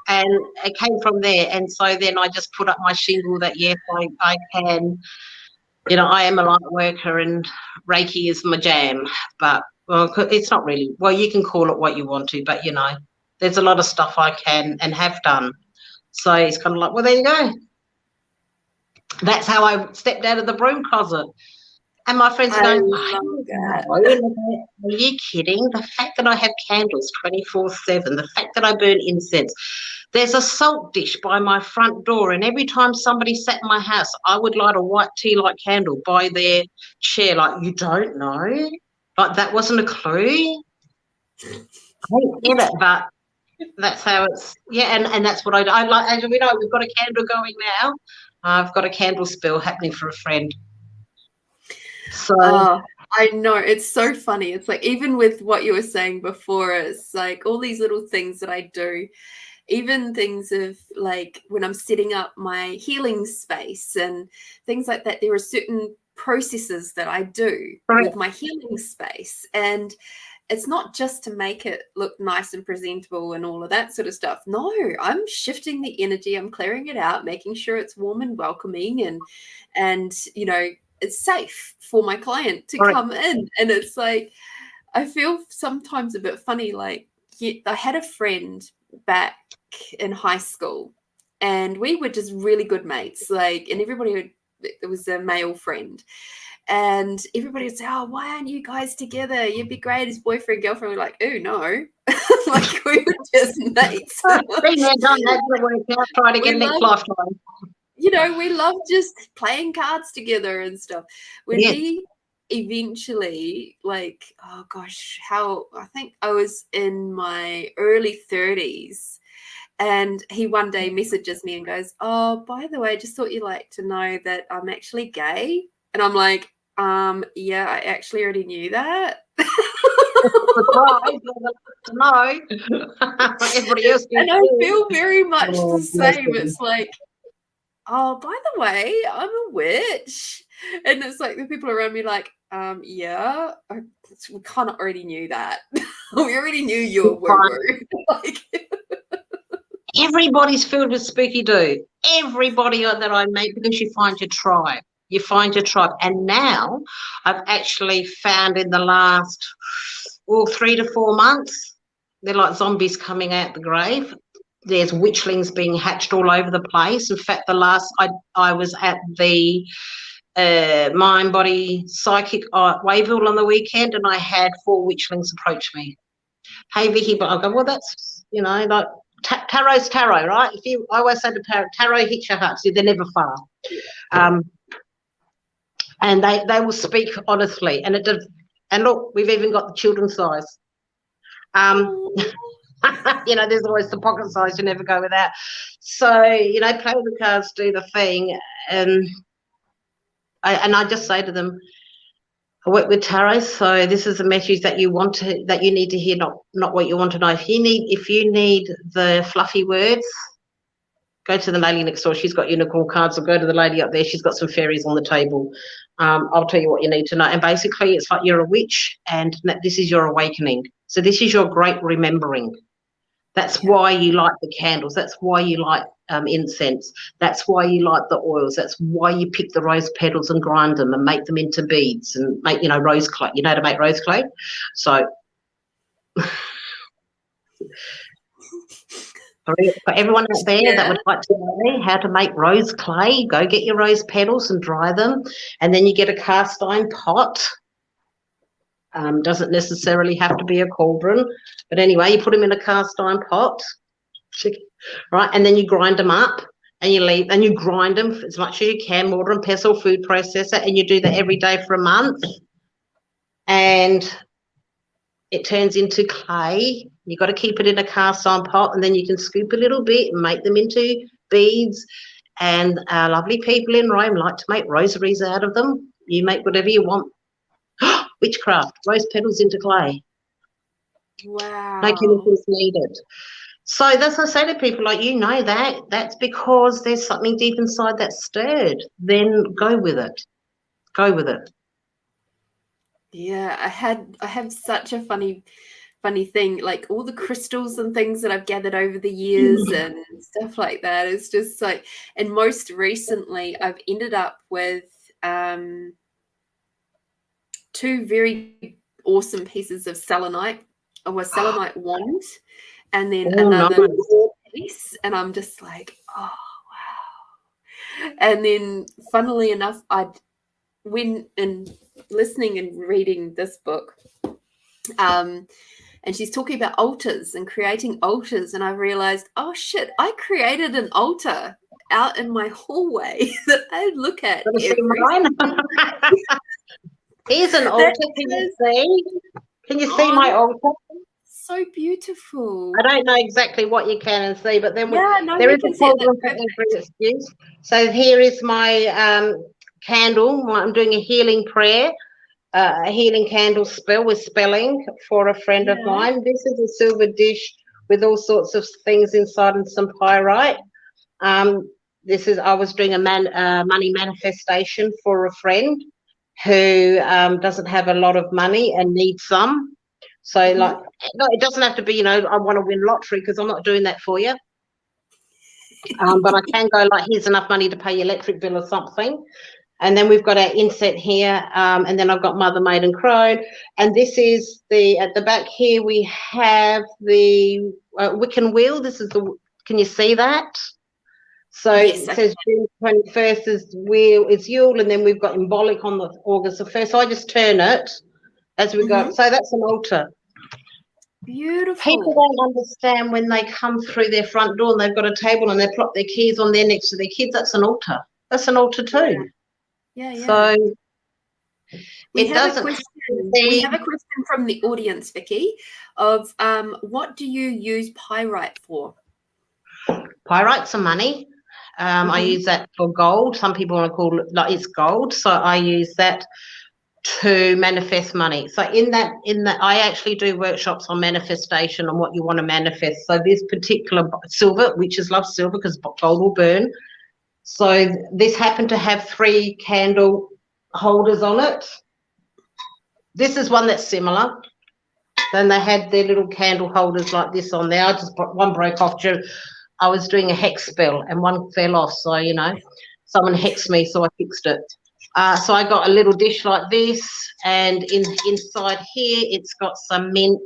And it came from there. And so then I just put up my shingle that, yes, I can. I am a light worker, and Reiki is my jam. But, well, it's not really. Well, you can call it what you want to, but, there's a lot of stuff I can and have done. So it's kind of like, well, there you go. That's how I stepped out of the broom closet. And my friends are going, are you kidding? The fact that I have candles 24/7, the fact that I burn incense. There's a salt dish by my front door, and every time somebody sat in my house, I would light a white tea light candle by their chair. Like, you don't know? Like, that wasn't a clue? I don't get it, but that's how it's, and that's what I do. I like, as we know, we've got a candle going now. I've got a candle spill happening for a friend. So I know, it's so funny. It's like, even with what you were saying before, it's like all these little things that I do, even things of like when I'm setting up my healing space and things like that, there are certain processes that I do with my healing space. And it's not just to make it look nice and presentable and all of that sort of stuff. No, I'm shifting the energy. I'm clearing it out, making sure it's warm and welcoming, and it's safe for my client to come in. And it's like, I feel sometimes a bit funny. Like, I had a friend back in high school, and we were just really good mates. Like, and everybody it was a male friend. And everybody would say, oh, why aren't you guys together? You'd be great as boyfriend, girlfriend. We're like, oh, no. Like, we were just mates. Been there, done that, didn't work out, try to get next lifetime. You know, we love just playing cards together and stuff. When he eventually, like, oh gosh, I think I was in my early 30s, and he one day messages me and goes, oh, by the way, I just thought you'd like to know that I'm actually gay. And I'm like, yeah, I actually already knew that. Surprise, no. Everybody else and I feel very much the same. It's like, oh, by the way, I'm a witch. And it's like the people around me like, yeah, we kind of already knew that. We already knew you were woo-woo. Like, everybody's filled with spooky do. Everybody that I meet, because you find your tribe. You find your tribe. And now I've actually found in the last 3 to 4 months, they're like zombies coming out the grave. There's witchlings being hatched all over the place. In fact, the last I was at the mind body psychic Wayville on the weekend, and I had 4 witchlings approach me. Hey Vicki, but I go, well, that's, you know, like tarot's tarot, right? I always say to tarot hits your heart, so they're never far. And they will speak honestly, and it does. And look, we've even got the children's size. You know, there's always the pocket size you never go without. So, you know, play with the cards, do the thing. And I just say to them, I work with tarot, so this is a message that you need to hear, not what you want to know. If you need the fluffy words, go to the lady next door. She's got unicorn cards, or go to the lady up there. She's got some fairies on the table. I'll tell you what you need to know. And basically, it's like you're a witch, and this is your awakening. So this is your great remembering. That's why you like the candles. That's why you like incense. That's why you like the oils. That's why you pick the rose petals and grind them and make them into beads and make, you know, rose clay. You know how to make rose clay? So for everyone out there that would like to know how to make rose clay, go get your rose petals and dry them, and then you get a cast iron pot. Doesn't necessarily have to be a cauldron, but anyway, you put them in a cast iron pot, right? And then you grind them up, and you grind them as much as you can, mortar and pestle, food processor, and you do that every day for a month, and it turns into clay. You've got to keep it in a cast iron pot, and then you can scoop a little bit and make them into beads. And lovely people in Rome like to make rosaries out of them. You make whatever you want. Witchcraft, rose petals into clay. Wow. No chemicals needed. So that's what I say to people, like, you know, that's because there's something deep inside that's stirred. Then go with it. Go with it. Yeah, I have such a funny thing, like all the crystals and things that I've gathered over the years and stuff like that. It's just like, and most recently I've ended up with 2 very awesome pieces of selenite, or a selenite wand, and then another piece, and I'm just like, oh wow. And then funnily enough, when listening and reading this book, and she's talking about altars and creating altars, and I realized, oh shit, I created an altar out in my hallway that I look at every Here's an altar. Can you see my altar? So beautiful. I don't know exactly what you can and see, but then there is a cauldron for every excuse. So here is my candle. I'm doing a healing prayer, a healing candle spell with spelling for a friend of mine. This is a silver dish with all sorts of things inside and some pyrite. I was doing a money manifestation for a friend who doesn't have a lot of money and needs some. So like, no, it doesn't have to be, you know, I want to win lottery, because I'm not doing that for you. But I can go like, here's enough money to pay your electric bill or something. And then we've got our inset here, and then I've got Mother Maiden Crone. And this is at the back here, we have the Wiccan wheel. This is can you see that? So Yes, it says June 21st is it's Yule, and then we've got Embolic on the August the 1st. So I just turn it as we go. So that's an altar. Beautiful. People don't understand when they come through their front door and they've got a table and they plop their keys on there next to their kids. That's an altar. That's an altar too. Yeah. So we have a question from the audience, Vicki, of what do you use pyrite for? Pyrite's some money. I use that for gold. Some people want to call it like it's gold. So I use that to manifest money. So in that I actually do workshops on manifestation and what you want to manifest. So this particular silver, witches love silver because gold will burn. So this happened to have 3 candle holders on it. This is one that's similar. Then they had their little candle holders like this on there. One broke off. I was doing a hex spell and one fell off. So, you know, someone hexed me, so I fixed it. So I got a little dish like this, and inside here it's got some mint,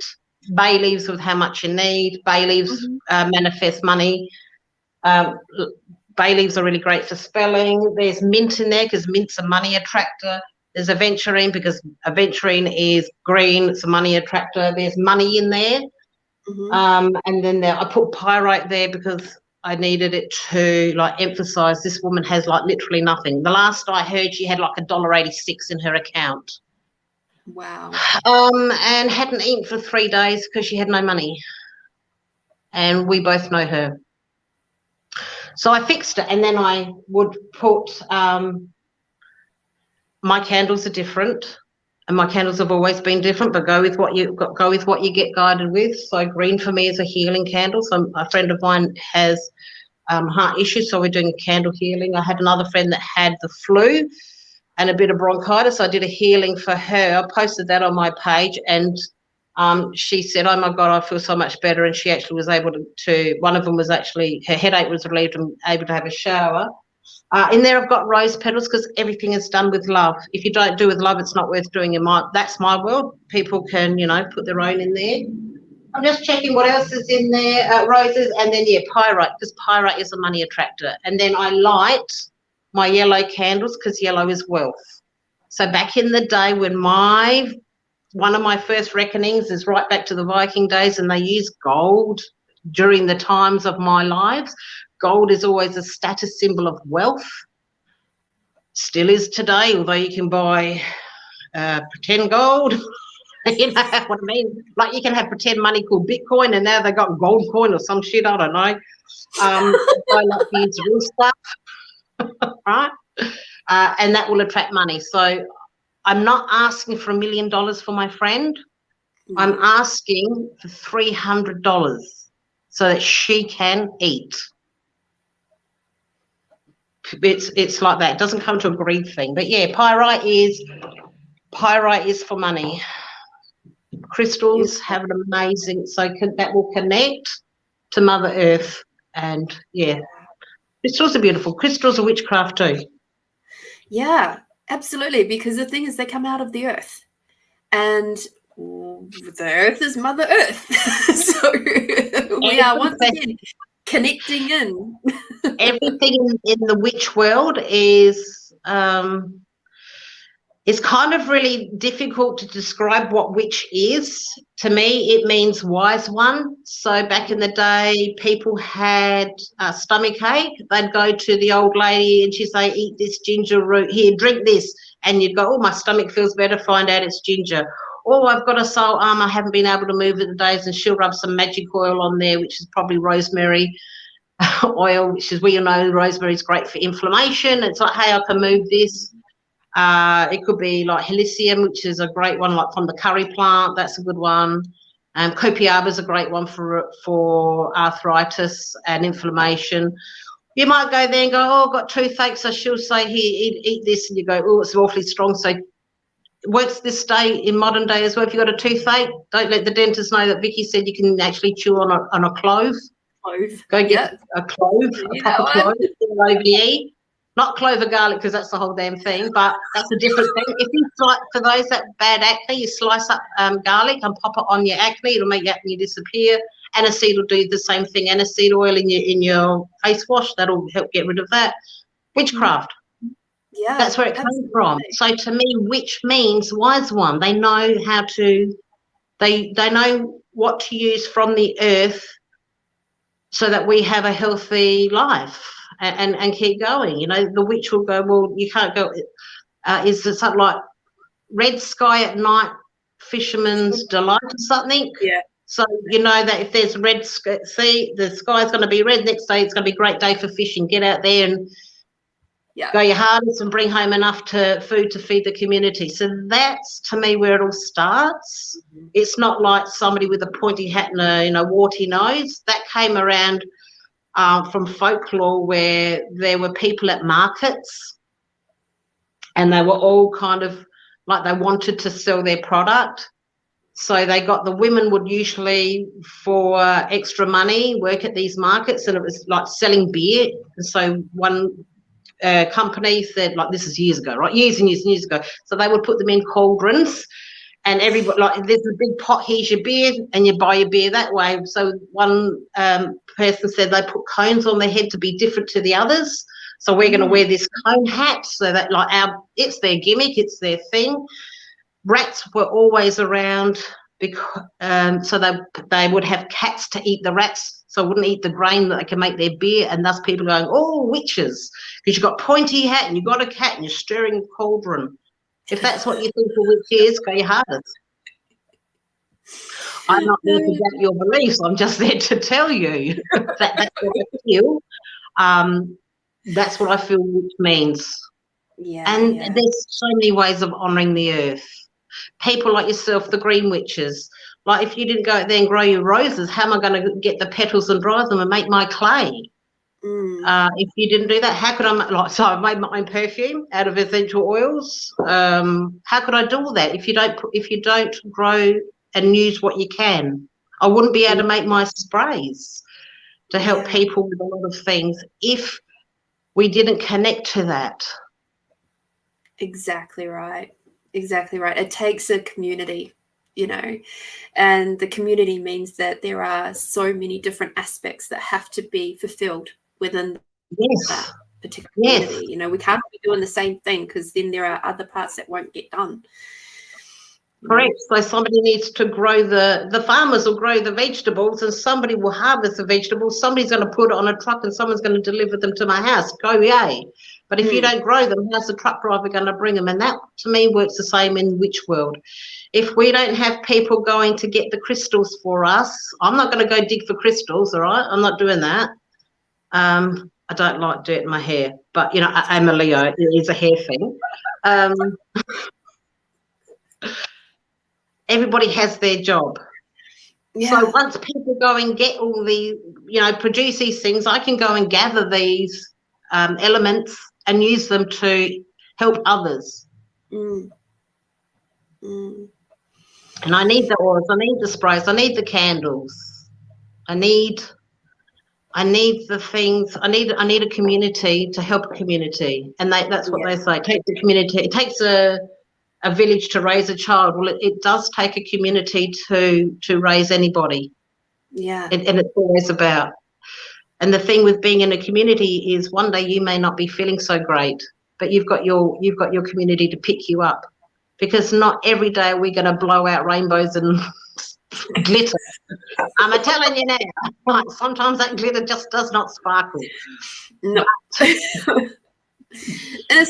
bay leaves with how much you need. Bay leaves manifest money. Bay leaves are really great for spelling. There's mint in there because mint's a money attractor. There's aventurine because aventurine is green. It's a money attractor. There's money in there. And then I put pyrite there because I needed it to like emphasize this woman has like literally nothing. The last I heard, she had like $1.86 in her account. Wow. And hadn't eaten for 3 days because she had no money. And we both know her. So I fixed it, and then I would put my candles are different, and my candles have always been different, but go with what you get guided with. So green for me is a healing candle. So a friend of mine has heart issues, so we're doing a candle healing. I had another friend that had the flu and a bit of bronchitis. I did a healing for her. I posted that on my page, and she said, oh my God, I feel so much better. And she actually was able to one of them was actually, her headache was relieved and able to have a shower. In there I've got rose petals because everything is done with love. If you don't do with love, it's not worth doing. That's my world. People can, you know, put their own in there. I'm just checking what else is in there. Roses, and then, pyrite, because pyrite is a money attractor. And then I light my yellow candles because yellow is wealth. So back in the day when one of my first reckonings is right back to the Viking days, and they used gold during the times of my lives. Gold is always a status symbol of wealth. Still is today, although you can buy pretend gold. You know what I mean? Like you can have pretend money called Bitcoin, and now they got gold coin or some shit. I don't know. I like to use real stuff, right? And that will attract money. So I'm not asking for $1 million for my friend. I'm asking for $300 so that she can eat. It's like that. It doesn't come to a greed thing. But yeah, pyrite is for money. Crystals have an amazing, that will connect to Mother Earth. And yeah, crystals are beautiful. Crystals are witchcraft too. Yeah, absolutely. Because the thing is, they come out of the earth, and the earth is Mother Earth. So we are once again connecting in. Everything in the witch world is it's kind of really difficult to describe what witch is. To me, it means wise one. So back in the day, people had a stomach ache. They'd go to the old lady and she'd say, eat this ginger root. Here, drink this. And you'd go, oh, my stomach feels better. Find out it's ginger. Oh, I've got a soul arm. I haven't been able to move it in days. And she'll rub some magic oil on there, which is probably rosemary oil, which is, we all know rosemary is great for inflammation. It's like, hey, I can move this. It could be like Helicinium, which is a great one, like from the curry plant. That's a good one. Copiaba is a great one for arthritis and inflammation. You might go there and go, oh, I've got toothache. So she'll say, here, eat this. And you go, oh, it's awfully strong. So it works this day in modern day as well. If you've got a toothache, don't let the dentist know that Vicki said you can actually chew on a clove. Go get a clove, a proper clove, OVE. Not clove of garlic because that's the whole damn thing, but that's a different thing. If you for those that bad acne, you slice up garlic and pop it on your acne. It'll make your acne disappear. aniseed will do the same thing. Aniseed oil in your face wash, that'll help get rid of that. Witchcraft. Yeah, that's where it comes from. So to me, witch means wise one. They know how to. They know what to use from the earth so that we have a healthy life and keep going. You know, the witch will go, well, you can't go. Is there something like red sky at night, fisherman's delight or something? Yeah. So you know that if there's red sky, see, the sky's going to be red. Next day, it's going to be a great day for fishing. Get out there and go your hardest and bring home enough food to feed the community. So that's, to me, where it all starts. Mm-hmm. It's not like somebody with a pointy hat and a warty nose. That came around from folklore, where there were people at markets and they were all kind of like they wanted to sell their product. So the women would usually, for extra money, work at these markets, and it was like selling beer. And so one company said, like, this is years ago, right? Years and years and years ago. So they would put them in cauldrons, and everybody, like, there's a big pot, here's your beer, and you buy your beer that way. So one person said they put cones on their head to be different to the others. So we're going to wear this cone hat, so that, like, it's their gimmick, it's their thing. Rats were always around because so they would have cats to eat the rats, so it wouldn't eat the grain that they can make their beer, and thus people going, oh, witches, because you've got pointy hat and you've got a cat and you're stirring a cauldron. If that's what you think a witch is, go your hardest. I'm not there to doubt your beliefs. I'm just there to tell you that's what I feel. That's what I feel witch means. And there's so many ways of honouring the earth. People like yourself, the green witches, like, if you didn't go out there and grow your roses, how am I going to get the petals and dry them and make my clay? If you didn't do that, how could I so I made my own perfume out of essential oils. How could I do all that if you don't grow and use what you can? I wouldn't be able to make my sprays to help people with a lot of things if we didn't connect to that. Exactly right. It takes a community, and the community means that there are so many different aspects that have to be fulfilled within that particular community. We can't be doing the same thing, because then there are other parts that won't get done. Correct. So somebody needs to grow the farmers will grow the vegetables, and somebody will harvest the vegetables. Somebody's going to put it on a truck and someone's going to deliver them to my house. Go yay. But if you don't grow them, how's the truck driver going to bring them? And that, to me, works the same in witch world. If we don't have people going to get the crystals for us, I'm not going to go dig for crystals, all right? I'm not doing that. I don't like dirt in my hair, but, I'm a Leo. It is a hair thing. Everybody has their job. So once people go and get all the, produce these things, I can go and gather these elements and use them to help others. And I need the oils, I need the sprays, I need the candles, I need the things. I need a community to help a community, and that's what they say. It takes a community. It takes a village to raise a child. Well, it does take a community to raise anybody. And it's always about. And the thing with being in a community is, one day you may not be feeling so great, but you've got your community to pick you up, because not every day are we going to blow out rainbows and glitter. I'm telling you now, like, sometimes that glitter just does not sparkle. No. And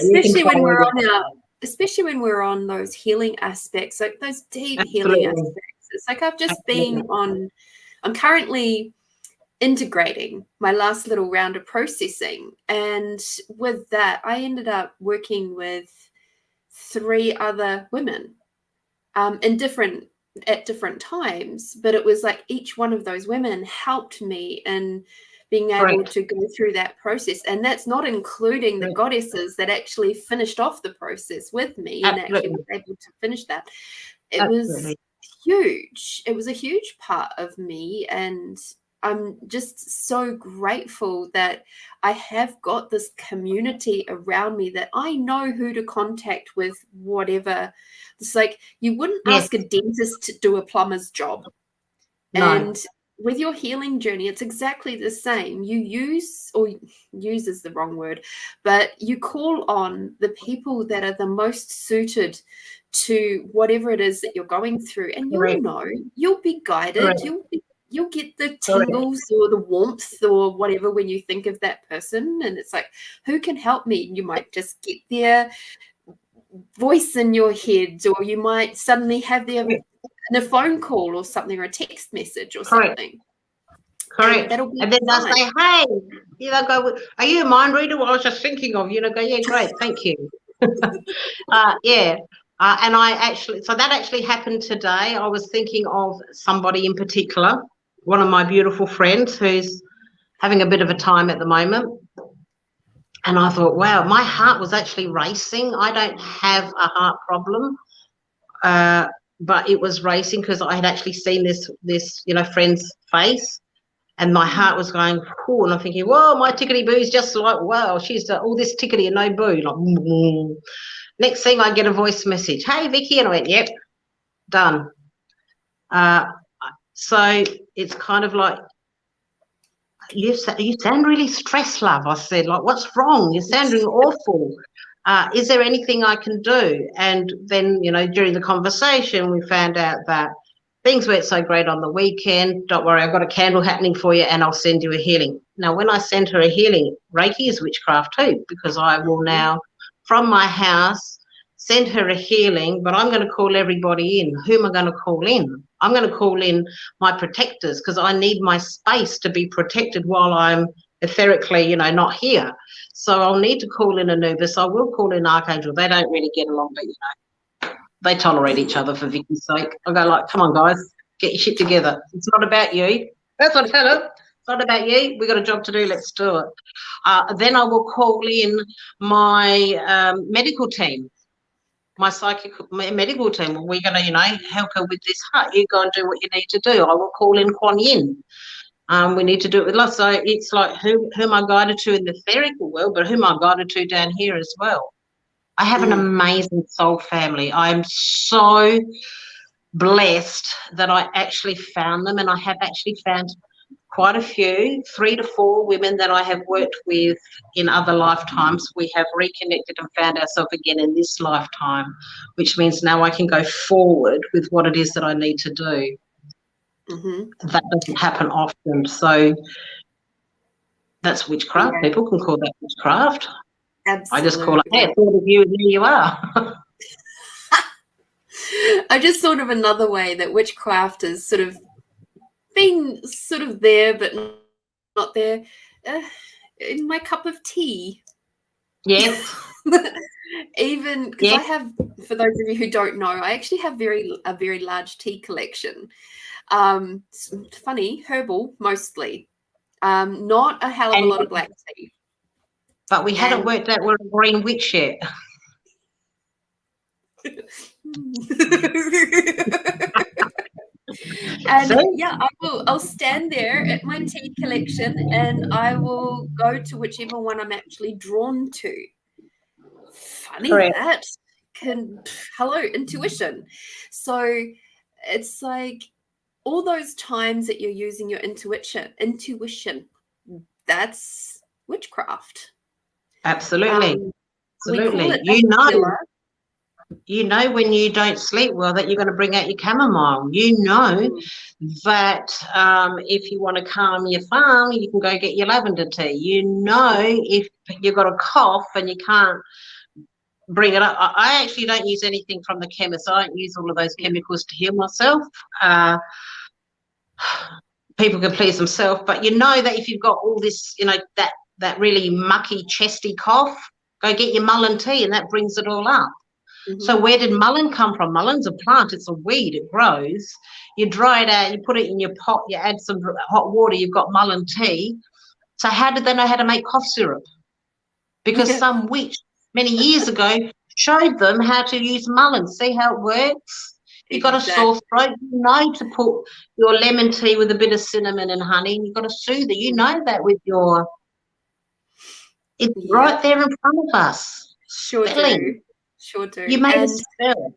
especially when we're on those healing aspects, like those deep healing aspects. It's like I've just I'm currently integrating my last little round of processing, and with that I ended up working with 3 other women at different times, but it was like each one of those women helped me in being able to go through that process. And that's not including the goddesses that actually finished off the process with me and actually was able to finish that. It was huge. It was a huge part of me, and I'm just so grateful that I have got this community around me that I know who to contact with whatever. It's like you wouldn't ask a dentist to do a plumber's job. No. And with your healing journey, it's exactly the same. You use is the wrong word, but you call on the people that are the most suited to whatever it is that you're going through, and you'll be guided. You'll get the tingles or the warmth or whatever when you think of that person, and it's like, who can help me? You might just get their voice in your head, or you might suddenly have their in a phone call or something, or a text message or something. Correct. And then they'll say, hey, go, are you a mind reader? Well, I was just thinking of you. Go, yeah, great, thank you. And that actually happened today. I was thinking of somebody in particular, one of my beautiful friends who's having a bit of a time at the moment. And I thought, wow, my heart was actually racing. I don't have a heart problem. But it was racing because I had actually seen this friend's face, and my heart was going, oh, and I'm thinking, whoa, my tickety-boo's just like, wow, she's all this tickety and no boo. Like, next thing I get a voice message, hey, Vicki, and I went, yep, done. So it's kind of like, you sound really stressed, love. I said, like, what's wrong? You're sounding awful. Is there anything I can do? And then, during the conversation, we found out that things weren't so great on the weekend. Don't worry, I've got a candle happening for you, and I'll send you a healing. Now, when I send her a healing, Reiki is witchcraft too, because I will now, from my house, send her a healing, but I'm going to call everybody in. Who am I going to call in? I'm going to call in my protectors, because I need my space to be protected while I'm etherically, not here. So I'll need to call in Anubis. I will call in Archangel. They don't really get along, but, they tolerate each other for Vicky's sake. I go like, come on, guys, get your shit together. It's not about you. That's what I tell her. It's not about you. We've got a job to do. Let's do it. Then I will call in my medical team, my psychic medical team. We're going to, help her with this heart. You go and do what you need to do. I will call in Kuan Yin. We need to do it with love. So it's like, who am I guided to in the etherical world, but who am I guided to down here as well? I have an amazing soul family. I'm so blessed that I actually found them, and I have actually found quite a few, 3 to 4 women that I have worked with in other lifetimes. We have reconnected and found ourselves again in this lifetime, which means now I can go forward with what it is that I need to do. That doesn't happen often. So that's witchcraft. Yeah. People can call that witchcraft. Absolutely. I just call it, hey, thought of you, and there you are. I just thought of another way that witchcraft is sort of being sort of there, but not there. In my cup of tea. Yes. Even because I have, for those of you who don't know, I actually have a very large tea collection. Funny, herbal mostly. Not a hell of a lot of black tea. But we hadn't worked out we're a green witch yet. And I'll stand there at my tea collection, and I will go to whichever one I'm actually drawn to. Funny. Correct. That hello, intuition. So it's like all those times that you're using your intuition, that's witchcraft. Absolutely. Absolutely. You know when you don't sleep well that you're going to bring out your chamomile. You know that if you want to calm your farm, you can go get your lavender tea. You know if you've got a cough and you can't bring it up. I actually don't use anything from the chemist. I don't use all of those chemicals to heal myself. People can please themselves, but you know that if you've got all this, that really mucky, chesty cough, go get your mullein tea, and that brings it all up. So where did mullein come from? Mullein a plant. It's a weed. It grows. You dry it out. You put it in your pot. You add some hot water. You've got mullein tea. So how did they know how to make cough syrup? Because some witch many years ago showed them how to use mullein. See how it works? You've got a sore throat. You know to put your lemon tea with a bit of cinnamon and honey. And you've got to soothe it. You know that with your... It's right there in front of us. Sure do. Sure do. You made a spell.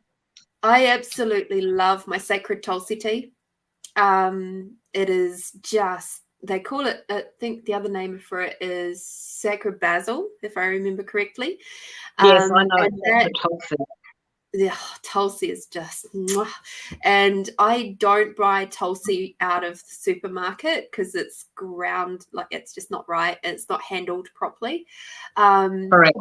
I absolutely love my sacred Tulsi tea. It is just, they call it, I think the other name for it is sacred basil, if I remember correctly. Yes, I know. And that, Tulsi. yeah, Tulsi is just, mwah. And I don't buy Tulsi out of the supermarket because it's ground, like it's just not right. It's not handled properly. Correct.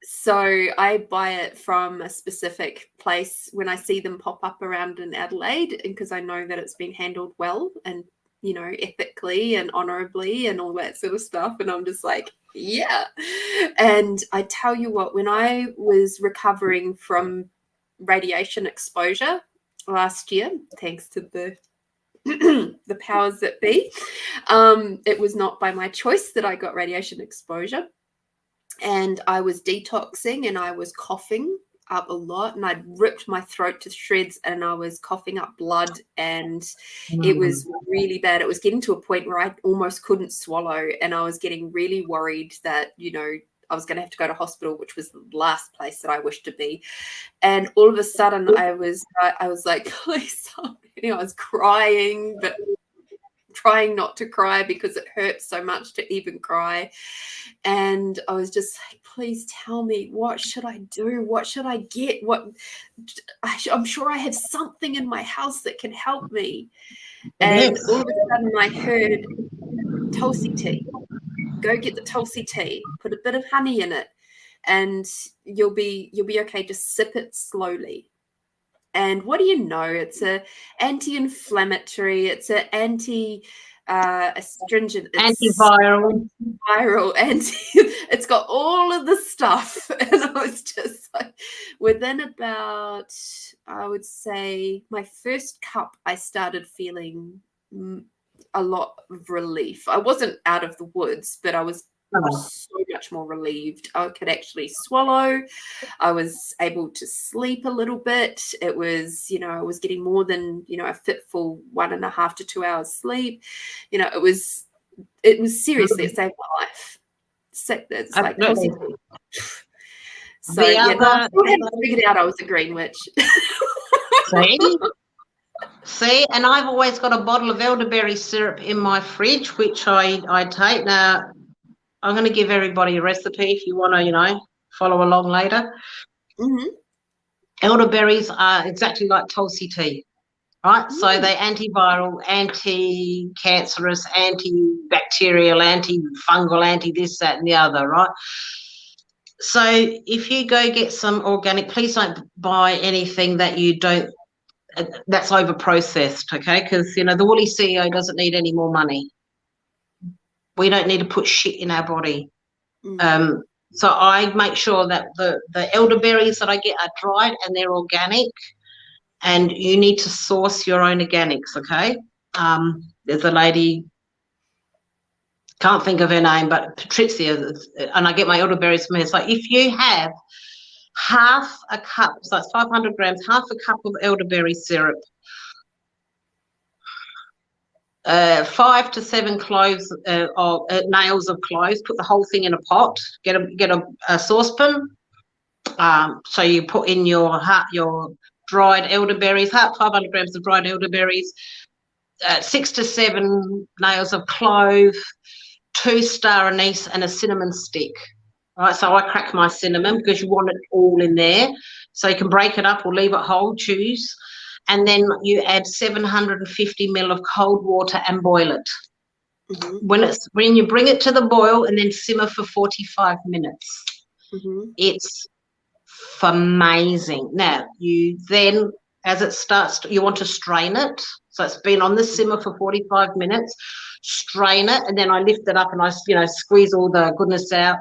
So I buy it from a specific place when I see them pop up around in Adelaide, because I know that it's been handled well and, you know, ethically and honorably and all that sort of stuff. And I'm just like, yeah. And I tell you what, when I was recovering from radiation exposure last year, thanks to the the powers that be, it was not by my choice that I got radiation exposure. And I was detoxing and I was coughing up a lot, and I'd ripped my throat to shreds and I was coughing up blood, and it was really bad. It was getting to a point where I almost couldn't swallow, and I was getting really worried that, you know, I was going to have to go to hospital, which was the last place that I wished to be. And all of a sudden I was like, please help me. I was crying, but trying not to cry because it hurts so much to even cry. And I was just like, please tell me, what should I do? What should I get? I'm sure I have something in my house that can help me. And all of a sudden I heard Tulsi tea. Go get the Tulsi tea, put a bit of honey in it, and you'll be okay. Just sip it slowly. And what do you know? It's a anti-inflammatory. It's an astringent, antiviral, it's got all of the stuff. And I was just like, within about, I would say, my first cup, I started feeling a lot of relief. I wasn't out of the woods, but I was so much more relieved. I could actually swallow. I was able to sleep a little bit. It was, you know, I was getting more than, you know, a fitful 1.5 to 2 hours sleep. You know, it was seriously, it saved my life. It's like, so yeah, I still haven't figured out I was a green witch. See, and I've always got a bottle of elderberry syrup in my fridge, which I take. Now, I'm going to give everybody a recipe if you want to, you know, follow along later. Mm-hmm. Elderberries are exactly like Tulsi tea, right? Mm. So they're antiviral, anti-cancerous, antibacterial, antifungal, anti-this, that, and the other, right? So if you go get some organic, please don't buy anything that you don't, that's over processed, okay? Because, you know, the woolly CEO doesn't need any more money. We don't need to put shit in our body. Mm. So I make sure that the elderberries that I get are dried and they're organic, and you need to source your own organics, okay? There's a lady, can't think of her name, but Patricia, and I get my elderberries from her. So if you have half a cup, so it's 500 grams, half a cup of elderberry syrup, 5 to 7 cloves of nails of cloves. Put the whole thing in a pot. Get a saucepan. So you put in your dried elderberries, 500 grams of dried elderberries, 6 to 7 nails of clove, 2 star anise, and a cinnamon stick. Right. So I crack my cinnamon because you want it all in there. So you can break it up or leave it whole. Choose. And then you add 750 ml of cold water and boil it. Mm-hmm. When you bring it to the boil and then simmer for 45 minutes. Mm-hmm. It's amazing. Now, you then, as it starts, you want to strain it. So it's been on the simmer for 45 minutes. Strain it, and then I lift it up and I, you know, squeeze all the goodness out.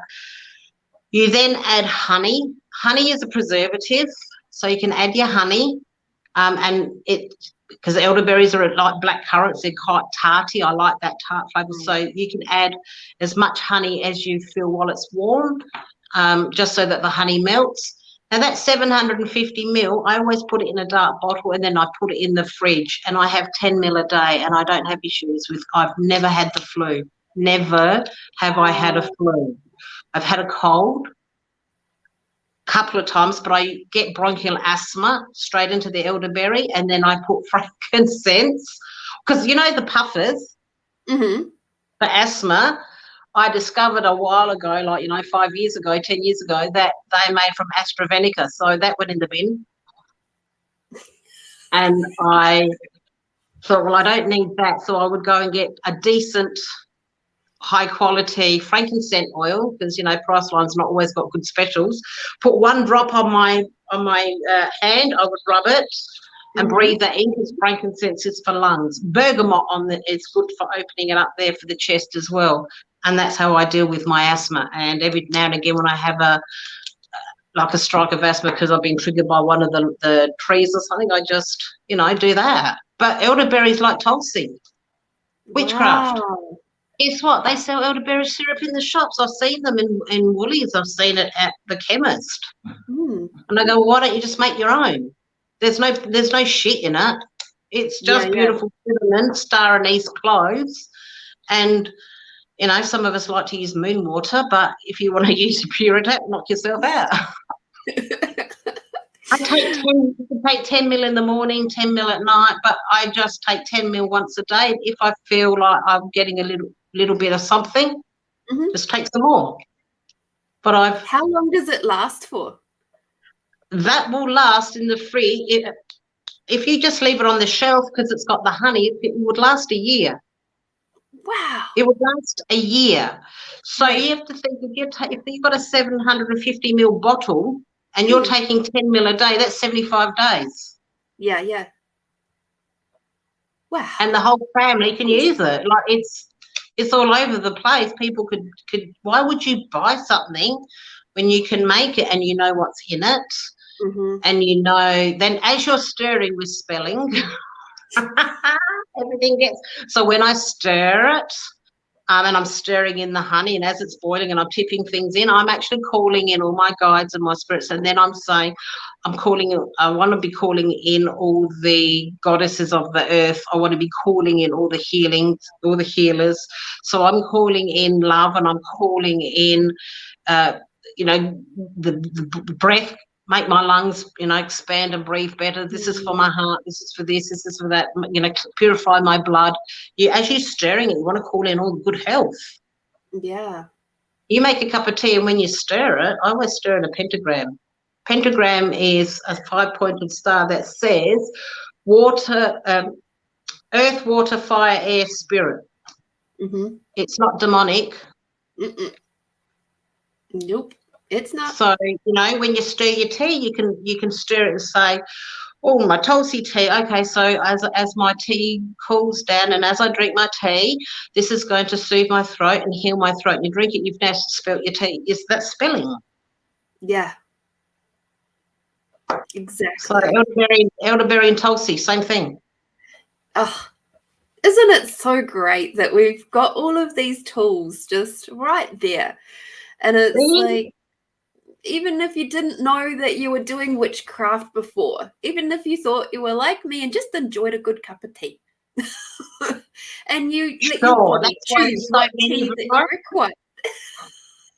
You then add honey. Honey is a preservative, so you can add your honey. And it, because elderberries are like black currants, they're quite tarty. I like that tart flavour. So you can add as much honey as you feel while it's warm, just so that the honey melts. Now that's 750 ml. I always put it in a dark bottle and then I put it in the fridge, and I have 10 ml a day, and I don't have issues with, I've never had the flu. Never have I had a flu. I've had a cold couple of times, but I get bronchial asthma straight into the elderberry, and then I put frankincense, because you know the puffers Mm-hmm. for asthma, I discovered a while ago, like, 5 years ago, 10 years ago, that they made from AstraZeneca. So that went in the bin. And I thought, well, I don't need that. So I would go and get a decent, high quality frankincense oil, because, Priceline's not always got good specials. Put 1 drop on my hand. I would rub it and breathe that in, because frankincense is for lungs. Bergamot is good for opening it up there for the chest as well. And that's how I deal with my asthma. And every now and again when I have a strike of asthma because I've been triggered by one of the trees or something, I just, do that. But elderberry's like Tulsi. Witchcraft. Wow. Guess what? They sell elderberry syrup in the shops. I've seen them in Woolies. I've seen it at the chemist. And I go, well, why don't you just make your own? There's no shit in it. It's just beautiful cinnamon, star anise cloves. And, some of us like to use moon water, but if you want to use Puritat, knock yourself out. I take 10 mil in the morning, 10 mil at night, but I just take 10 mil once a day. If I feel like I'm getting a little bit of something, just take some more. But How long does it last for? That will last in the fridge. If you just leave it on the shelf because it's got the honey, it would last a year. Wow. It would last a year. So you have to think, if you've got a 750 ml bottle and you're taking 10 ml a day, that's 75 days. Yeah. Wow. And the whole family can use it. Like, it's all over the place. People could why would you buy something when you can make it and you know what's in it? And then as you're stirring with spelling, everything gets, so when I stir it, and I'm stirring in the honey, and as it's boiling and I'm tipping things in, I'm actually calling in all my guides and my spirits, and then I'm saying, I want to be calling in all the goddesses of the earth. I want to be calling in all the healings, all the healers. So I'm calling in love, and I'm calling in, the breath. Make my lungs, expand and breathe better. This is for my heart. This is for this. This is for that. Purify my blood. As you're stirring it, you want to call in all the good health. Yeah. You make a cup of tea, and when you stir it, I always stir in a pentagram. Pentagram is a 5-pointed star that says water, earth, water, fire, air, spirit. It's not demonic. Nope. It's not. So, when you stir your tea, you can stir it and say, oh, my Tulsi tea. Okay, so as my tea cools down and as I drink my tea, this is going to soothe my throat and heal my throat. And you drink it, you've now spelt your tea. Is that spelling? Yeah. Exactly. So elderberry and Tulsi, same thing. Oh, isn't it so great that we've got all of these tools just right there? And it's like, even if you didn't know that you were doing witchcraft before, even if you thought you were like me and just enjoyed a good cup of tea, and you let your body choose what tea that you require.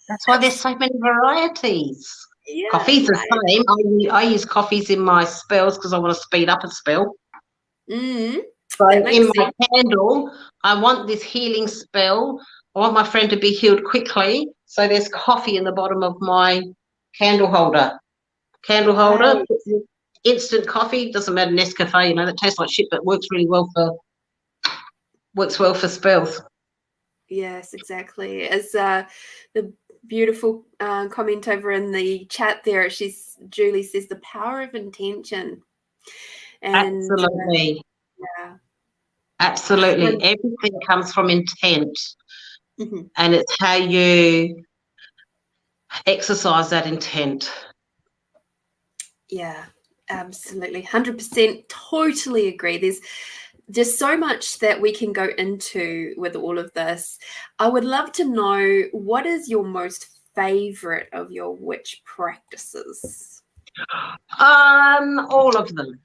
That's why there's so many varieties. Yeah, coffee's the same. I use coffees in my spells because I want to speed up a spell. So in my candle, I want this healing spell. I want my friend to be healed quickly. So there's coffee in the bottom of my candle holder. Right. Instant coffee, doesn't matter, Nescafe, that tastes like shit, but works well for spells. Yes, exactly. As the beautiful comment over in the chat there, Julie says the power of intention. And, absolutely. Absolutely. Everything comes from intent. And it's how you exercise that intent. Yeah, absolutely. 100% totally agree. There's just so much that we can go into with all of this. I would love to know, what is your most favorite of your witch practices? All of them.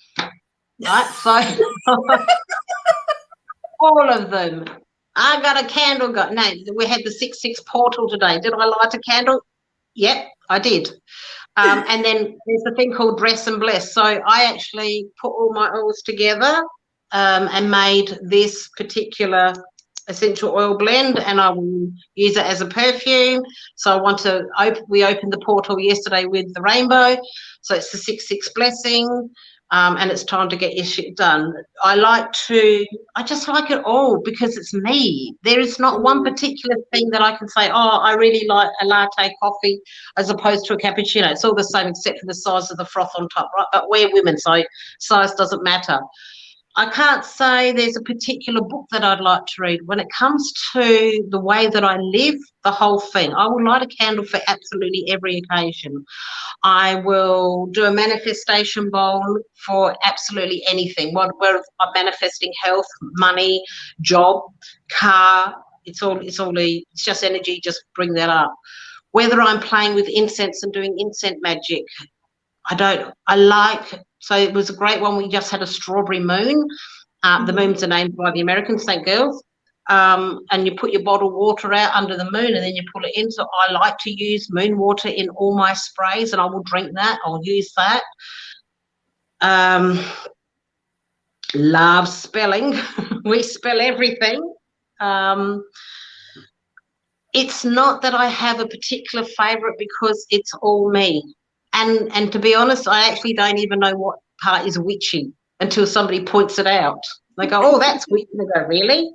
Right? So all of them. I got a candle. We had the 6/6 portal today. Did I light a candle? Yep, I did. And then there's a thing called dress and bless. So I actually put all my oils together and made this particular essential oil blend, and I will use it as a perfume. So I want to we opened the portal yesterday with the rainbow, so it's the 6/6 blessing, and it's time to get your shit done. I just like it all because it's me. There is not one particular thing that I can say, oh, I really like a latte coffee as opposed to a cappuccino. It's all the same except for the size of the froth on top, right? But we're women, so size doesn't matter. I can't say there's a particular book that I'd like to read. When it comes to the way that I live, the whole thing, I will light a candle for absolutely every occasion. I will do a manifestation bowl for absolutely anything. Where I'm manifesting health, money, job, car, it's just energy, just bring that up. Whether I'm playing with incense and doing incense magic, so it was a great one. We just had a strawberry moon. The moons are named by the Americans, thank girls. And you put your bottled water out under the moon and then you pull it in. So I like to use moon water in all my sprays, and I will drink that. I'll use that. Love spelling. We spell everything. It's not that I have a particular favourite because it's all me. And to be honest, I actually don't even know what part is witchy until somebody points it out. They go, oh, that's witchy. They go, really?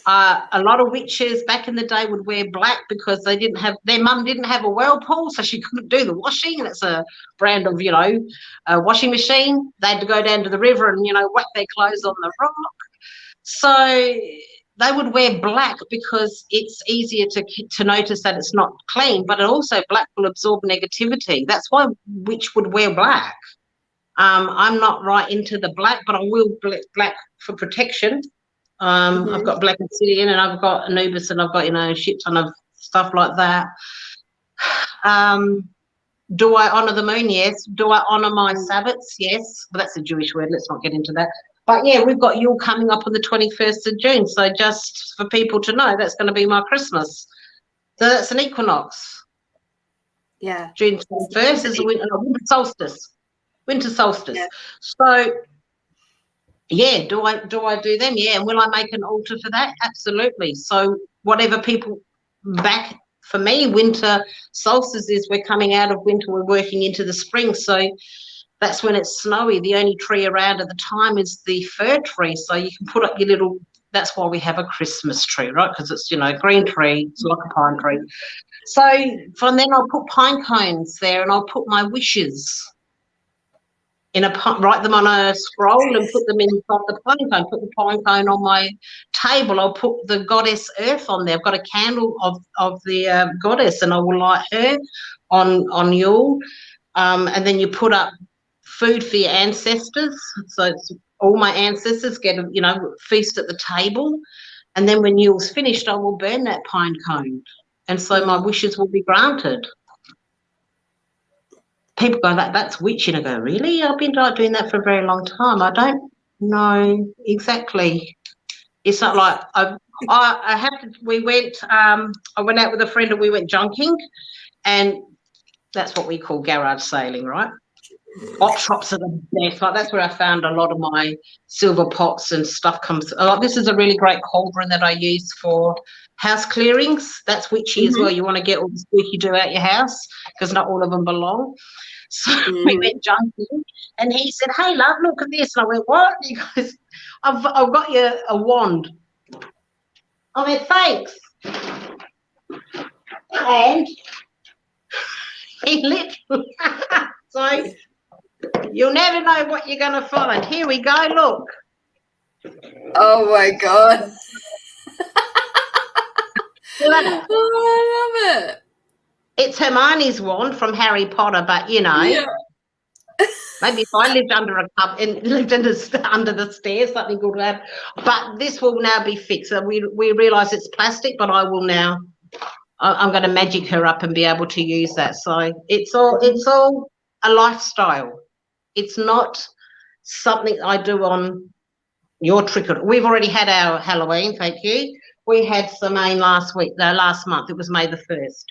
A lot of witches back in the day would wear black because their mum didn't have a whirlpool, so she couldn't do the washing. And it's a brand of, a washing machine. They had to go down to the river and, whack their clothes on the rock. So they would wear black because it's easier to notice that it's not clean, but also black will absorb negativity. That's why witch would wear black. I'm not right into the black, but I will black for protection. I've got black obsidian and I've got Anubis and I've got, a shit ton of stuff like that. Do I honour the moon? Yes. Do I honour my Sabbats? Yes. But that's a Jewish word. Let's not get into that. But, yeah, we've got Yule coming up on the 21st of June. So just for people to know, that's going to be my Christmas. So that's an equinox. Yeah. June 21st is a winter solstice. Winter solstice. Yeah. So, yeah, do I do them? Yeah. And will I make an altar for that? Absolutely. So whatever people back for me, winter solstice is we're coming out of winter, we're working into the spring. So that's when it's snowy. The only tree around at the time is the fir tree. So you can put up your little, that's why we have a Christmas tree, right? Because it's, a green tree, it's like a pine tree. So from then I'll put pine cones there and I'll put my wishes write them on a scroll and put them inside the pine cone, put the pine cone on my table. I'll put the goddess Earth on there. I've got a candle of the goddess and I will light her on Yule. And then you put up food for your ancestors. So it's all my ancestors get, feast at the table. And then when Yule's finished, I will burn that pine cone. And so my wishes will be granted. People go, that's witching. I go, really? I've been doing that for a very long time. I don't know exactly. It's not like I went out with a friend and we went junking, and that's what we call garage sailing, right? Op shops are the best. Like that's where I found a lot of my silver pots and stuff comes. This is a really great cauldron that I use for house clearings. That's witchy as well. You want to get all the squeaky do out your house because not all of them belong. So we went junking and he said, hey, love, look at this. And I went, what? He goes, I've got you a wand. I went, thanks. And he literally, so you'll never know what you're going to find. Here we go, look. Oh, my God. Oh, I love it. It's Hermione's wand from Harry Potter, but, yeah. Maybe if I lived under a cup and lived under the stairs, something good would happen. But this will now be fixed. So we realise it's plastic, but I will now. I'm going to magic her up and be able to use that. So it's all a lifestyle. It's not something I do on your trick. We've already had our Halloween, thank you. We had Samhain last month. It was May the 1st.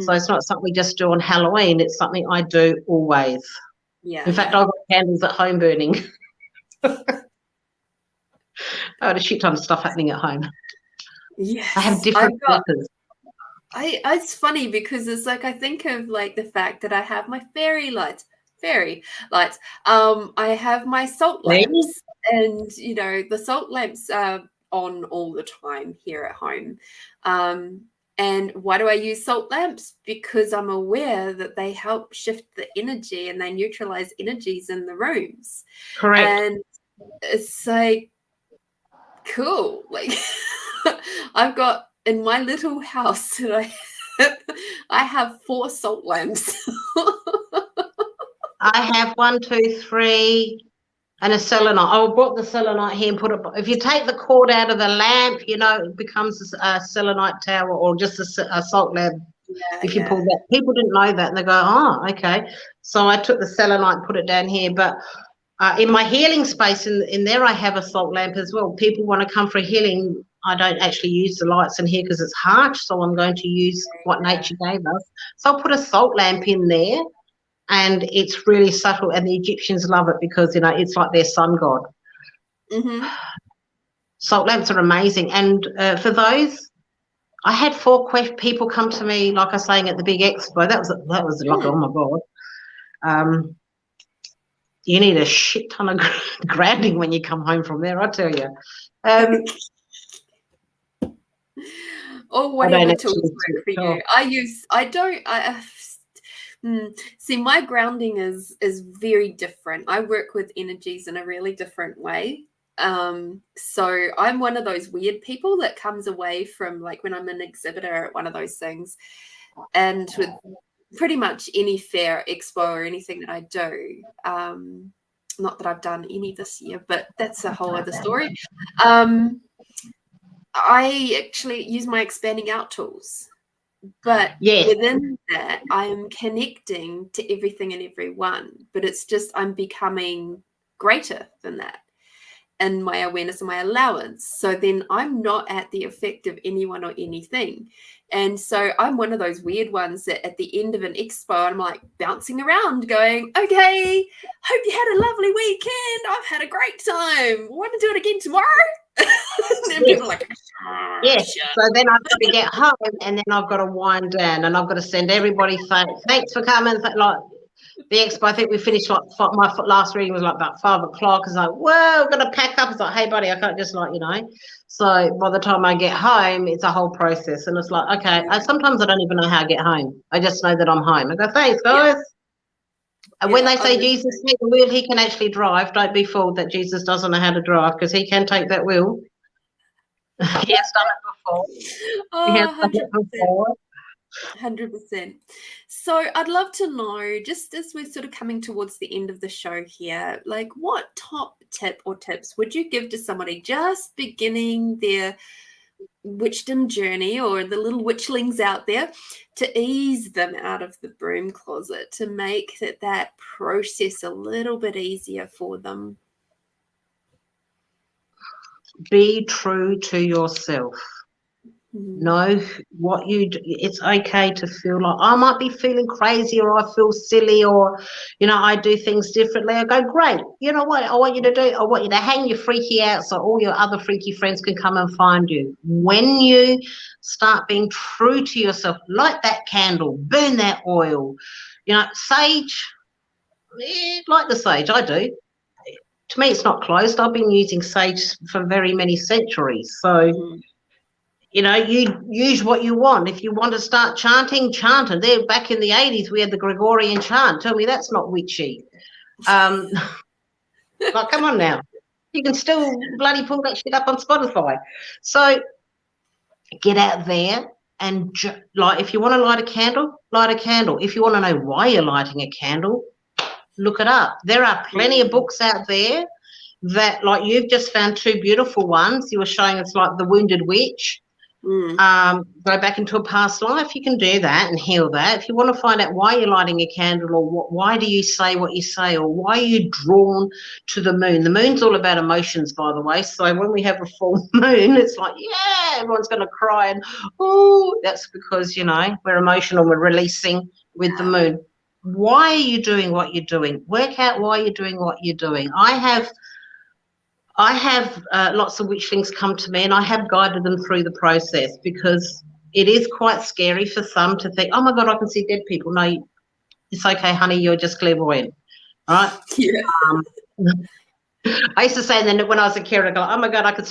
So it's not something we just do on Halloween. It's something I do always. Yeah. In fact, I've got candles at home burning. I had a shit ton of stuff happening at home. Yes. I have different methods. It's funny because it's like I think of like the fact that I have my fairy lights. I have my salt lamps, and you know the salt lamps are on all the time here at home. And why do I use salt lamps? Because I'm aware that they help shift the energy and they neutralize energies in the rooms. Correct. And it's like cool. Like I've got in my little house that I have 4 salt lamps. I have 1, 2, 3, and a selenite. I brought the selenite here and put it. If you take the cord out of the lamp, you know, it becomes a selenite tower or just a salt lamp. Yeah, if you pull that, people didn't know that, and they go, "Oh, okay." So I took the selenite and put it down here, but in my healing space, in there, I have a salt lamp as well. People want to come for healing. I don't actually use the lights in here because it's harsh, so I'm going to use what nature gave us. So I'll put a salt lamp in there, and it's really subtle, and the Egyptians love it because, you know, it's like their sun god. Mm-hmm. Salt lamps are amazing. And for those, I had 4 people come to me, like I was saying, at the big expo. That was like, oh, my God. You need a shit ton of grounding when you come home from there, I tell you. Or whatever tools work for you. See, my grounding is very different. I work with energies in a really different way. So I'm one of those weird people that comes away from, like, when I'm an exhibitor at one of those things, and with pretty much any fair, expo, or anything that I do. Not that I've done any this year, but that's a whole other story. I actually use my expanding out tools, but within that, I am connecting to everything and everyone. But it's just I'm becoming greater than that, and my awareness and my allowance. So then I'm not at the effect of anyone or anything. And so I'm one of those weird ones that at the end of an expo, I'm like bouncing around going, okay, hope you had a lovely weekend. I've had a great time. Want to do it again tomorrow? And people are like, yes. So then I've got to get home, and then I've got to wind down, and I've got to send everybody thanks for coming. Like the expo, I think we finished like my last reading was like about 5 o'clock. It's like, whoa, I've got to pack up. It's like, hey, buddy, I can't just like, you know. So by the time I get home, it's a whole process, and it's like, okay. Sometimes I don't even know how I get home. I just know that I'm home. I go, thanks, guys. Yeah. And when they say Jesus take the wheel, he can actually drive. Don't be fooled that Jesus doesn't know how to drive, because he can take that wheel. He has done it before. Oh, he has done it before. 100%. So I'd love to know, just as we're sort of coming towards the end of the show here, like what top tip or tips would you give to somebody just beginning their witchdom journey, or the little witchlings out there, to ease them out of the broom closet, to make that process a little bit easier for them? Be true to yourself. Know what you do. It's okay to feel like I might be feeling crazy, or I feel silly, or, you know, I do things differently. I go, great. You know what I want you to do? I want you to hang your freaky out so all your other freaky friends can come and find you. When you start being true to yourself, light that candle, burn that oil. You know, sage, like the sage, I do. To me, it's not closed. I've been using sage for very many centuries. So, you know, you use what you want. If you want to start chanting, chant. And there, back in the 80s, we had the Gregorian chant. Tell me that's not witchy. Like, come on now. You can still bloody pull that shit up on Spotify. So get out there and, like, if you want to light a candle, light a candle. If you want to know why you're lighting a candle, look it up. There are plenty of books out there that, like, you've just found 2 beautiful ones. You were showing us, like, The Wounded Witch. Go back into a past life. You can do that and heal that. If you want to find out why you're lighting a candle, or why do you say what you say, or why are you drawn to the moon. The moon's all about emotions, by the way. So when we have a full moon, it's like, yeah, everyone's going to cry, and that's because, you know, we're emotional, we're releasing with the moon. Why are you doing what you're doing? Work out why you're doing what you're doing. I have I have lots of witchlings come to me, and I have guided them through the process, because it is quite scary for some to think, oh my God, I can see dead people. No, it's okay, honey, you're just clairvoyant, right? Yeah. I used to say, and then when I was a carer, I go, oh my God, I can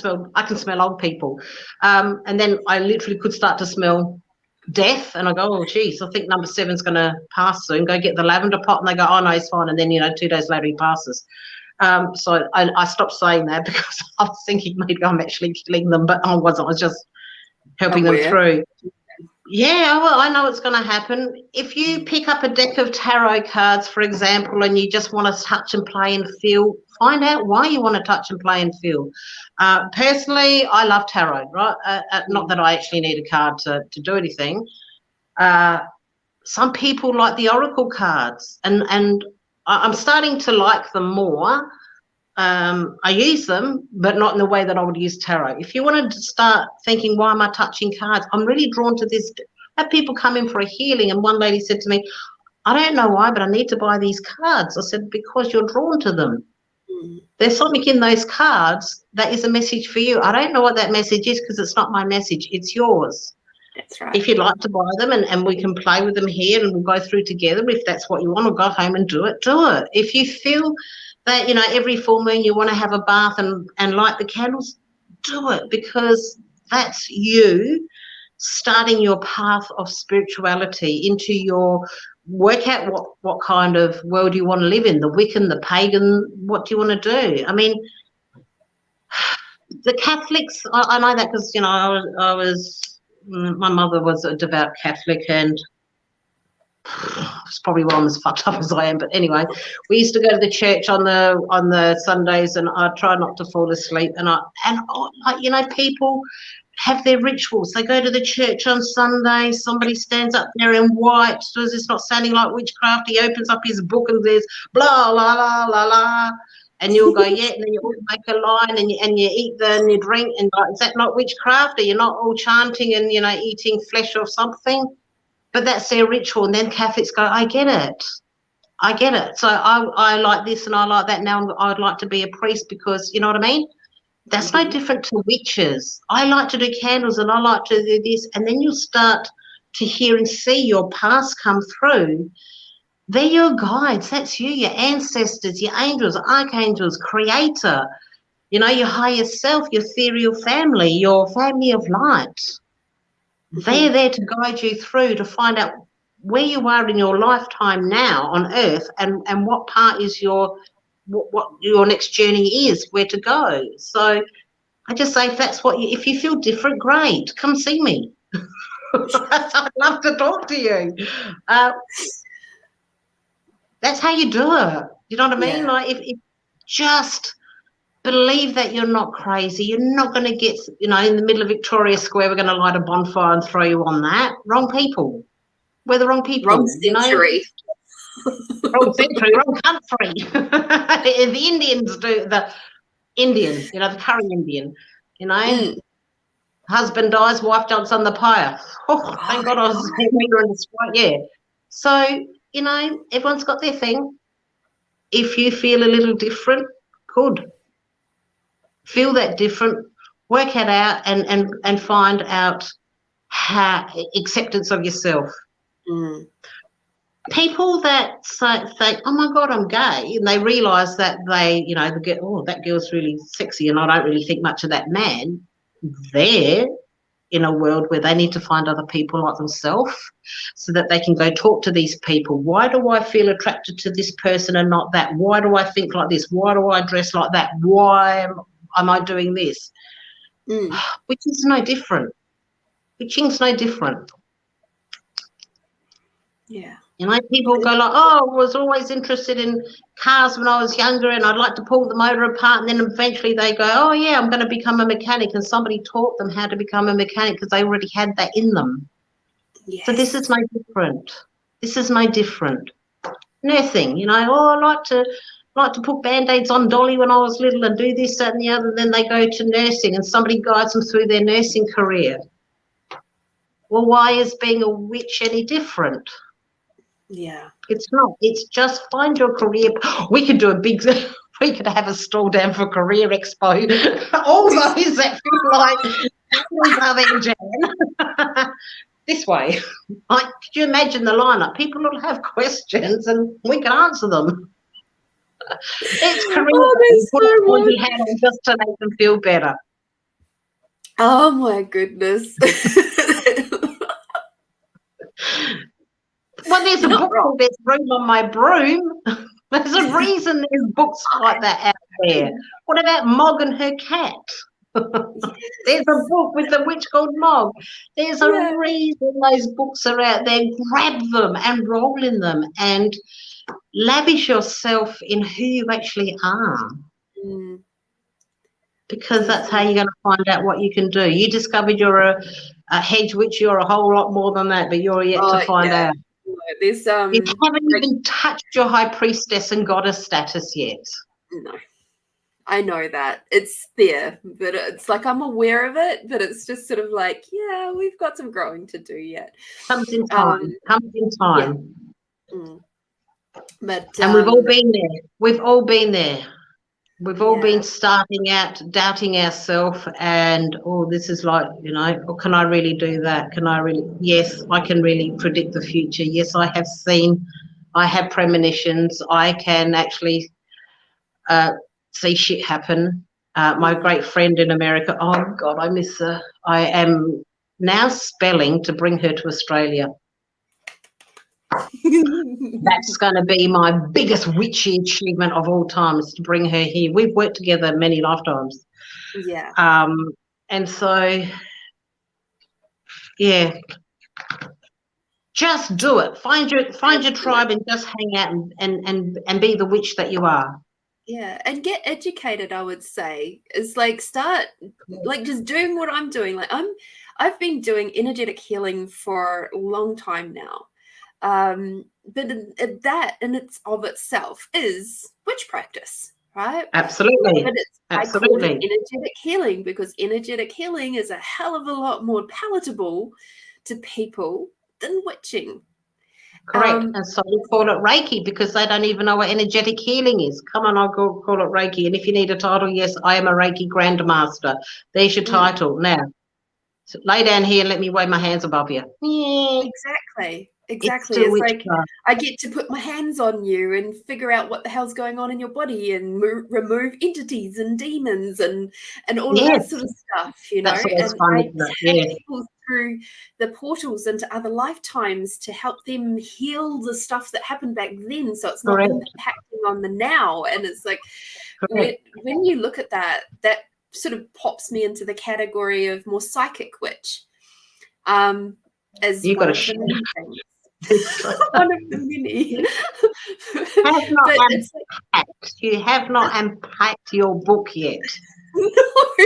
smell old people. And then I literally could start to smell death, and I go, oh geez, I think number 7's going to pass soon. Go get the lavender pot, and they go, oh no, he's fine. And then 2 days later he passes. So I stopped saying that, because I was thinking maybe I'm actually killing them, but I wasn't. I was just helping them through. Yeah, well, I know it's going to happen. If you pick up a deck of tarot cards, for example, and you just want to touch and play and feel, find out why you want to touch and play and feel. Personally, I love tarot, right? Not that I actually need a card to do anything. Some people like the oracle cards, and I'm starting to like them more. I use them, but not in the way that I would use tarot. If you wanted to start thinking, why am I touching cards? I'm really drawn to this. I have people come in for a healing, and one lady said to me, I don't know why, but I need to buy these cards. I said, because you're drawn to them. There's something in those cards that is a message for you. I don't know what that message is, because it's not my message. It's yours. That's right. If you'd like to buy them, and we can play with them here, and we'll go through together. If that's what you want, or go home and do it, do it. If you feel that, every full moon you want to have a bath and light the candles, do it, because that's you starting your path of spirituality into your, work out what kind of world you want to live in, the Wiccan, the pagan, what do you want to do? I mean, the Catholics, I know that because, my mother was a devout Catholic, and it's probably why I'm as fucked up as I am, but anyway, we used to go to the church on the Sundays, and I try not to fall asleep, and people have their rituals. They go to the church on Sunday, somebody stands up there in white, so is this not sounding like witchcraft? He opens up his book and says blah la la la la, and you'll go, yeah, and then you all make a line, and you eat and you drink, and like, is that not witchcraft? Are you not all chanting and eating flesh or something? But that's their ritual. And then Catholics go, I get it. So I like this and I like that. Now I'd like to be a priest, because, you know what I mean? That's no different to witches. I like to do candles, and I like to do this. And then you'll start to hear and see your past come through. They're your guides. That's you, your ancestors, your angels, archangels, creator, your higher self, your ethereal family, your family of light. They're there to guide you through, to find out where you are in your lifetime now on Earth, and what part is what your next journey is, where to go. So I just say, if you feel different, great, come see me. I'd love to talk to you. That's how you do it. You know what I mean? Yeah. Like, if just believe that you're not crazy. You're not going to get, in the middle of Victoria Square, we're going to light a bonfire and throw you on that. Wrong people. We're the wrong people. Wrong century. Wrong century, wrong country. The Indians do, the curry Indian, Husband dies, wife jumps on the pyre. Oh, thank God I was in the spot, yeah. So, everyone's got their thing. If you feel a little different, good. Feel that different, work it out, and find out how acceptance of yourself. People that say, oh my God, I'm gay, and they realise that they get, oh, that girl's really sexy, and I don't really think much of that man. They're in a world where they need to find other people like themselves, so that they can go talk to these people. Why do I feel attracted to this person and not that? Why do I think like this? Why do I dress like that? Why am I doing this? Which is no different. Witching's no different. Yeah. People go like, oh, I was always interested in cars when I was younger, and I'd like to pull the motor apart, and then eventually they go, oh yeah, I'm going to become a mechanic, and somebody taught them how to become a mechanic because they already had that in them. Yes. So this is no different. Nursing, I like to put band-aids on Dolly when I was little and do this, that and the other, and then they go to nursing and somebody guides them through their nursing career. Well, why is being a witch any different? Yeah. It's not. It's just find your career. We could do a big We could have a stall down for Career Expo. All those that feel like other Jan. This way. Could you imagine the lineup? People will have questions and we can answer them. It's Career Expo. Put a pointy hat on just to make them feel better. Oh my goodness. Well, there's a book called There's Room on My Broom. There's a reason there's books like that out there. What about Mog and her cat? There's a book with the witch called Mog. There's a reason those books are out there. Grab them and roll in them and lavish yourself in who you actually are. Mm. Because that's how you're going to find out what you can do. You discovered you're a hedge witch. You're a whole lot more than that, but you're yet to find out. There's, you haven't even touched your high priestess and goddess status yet. No, I know that. It's there, but it's like I'm aware of it, but it's just sort of like, yeah, we've got some growing to do yet. Comes in time. Comes in time. Yeah. Mm. But, and we've all been there. We've all been there. We've all been starting out, doubting ourselves, and this is like, can I really do that? Can I really? Yes, I can really predict the future. Yes, I have premonitions. I can actually see shit happen. My great friend in America, oh God, I miss her. I am now spelling to bring her to Australia. That's going to be my biggest witchy achievement of all time, is to bring her here. We've worked together many lifetimes. Yeah. And so, yeah, just do it. Find your tribe and just hang out and be the witch that you are. Yeah, and get educated, I would say. It's like start like just doing what I'm doing. Like I've been doing energetic healing for a long time now. But that in its of itself is witch practice, right? Absolutely. But I call it energetic healing because energetic healing is a hell of a lot more palatable to people than witching. Correct. And so we call it Reiki because they don't even know what energetic healing is. Come on, I'll call it Reiki. And if you need a title, yes, I am a Reiki Grand Master. There's your title. Now, so lay down here and let me wave my hands above you. Exactly. It's like I get to put my hands on you and figure out what the hell's going on in your body and remove entities and demons and all of that sort of stuff, and I take people through the portals into other lifetimes to help them heal the stuff that happened back then, so it's not impacting on the now. And it's like when you look at that sort of pops me into the category of more psychic witch. As you got a one of the many. You have not unpacked your book yet. No,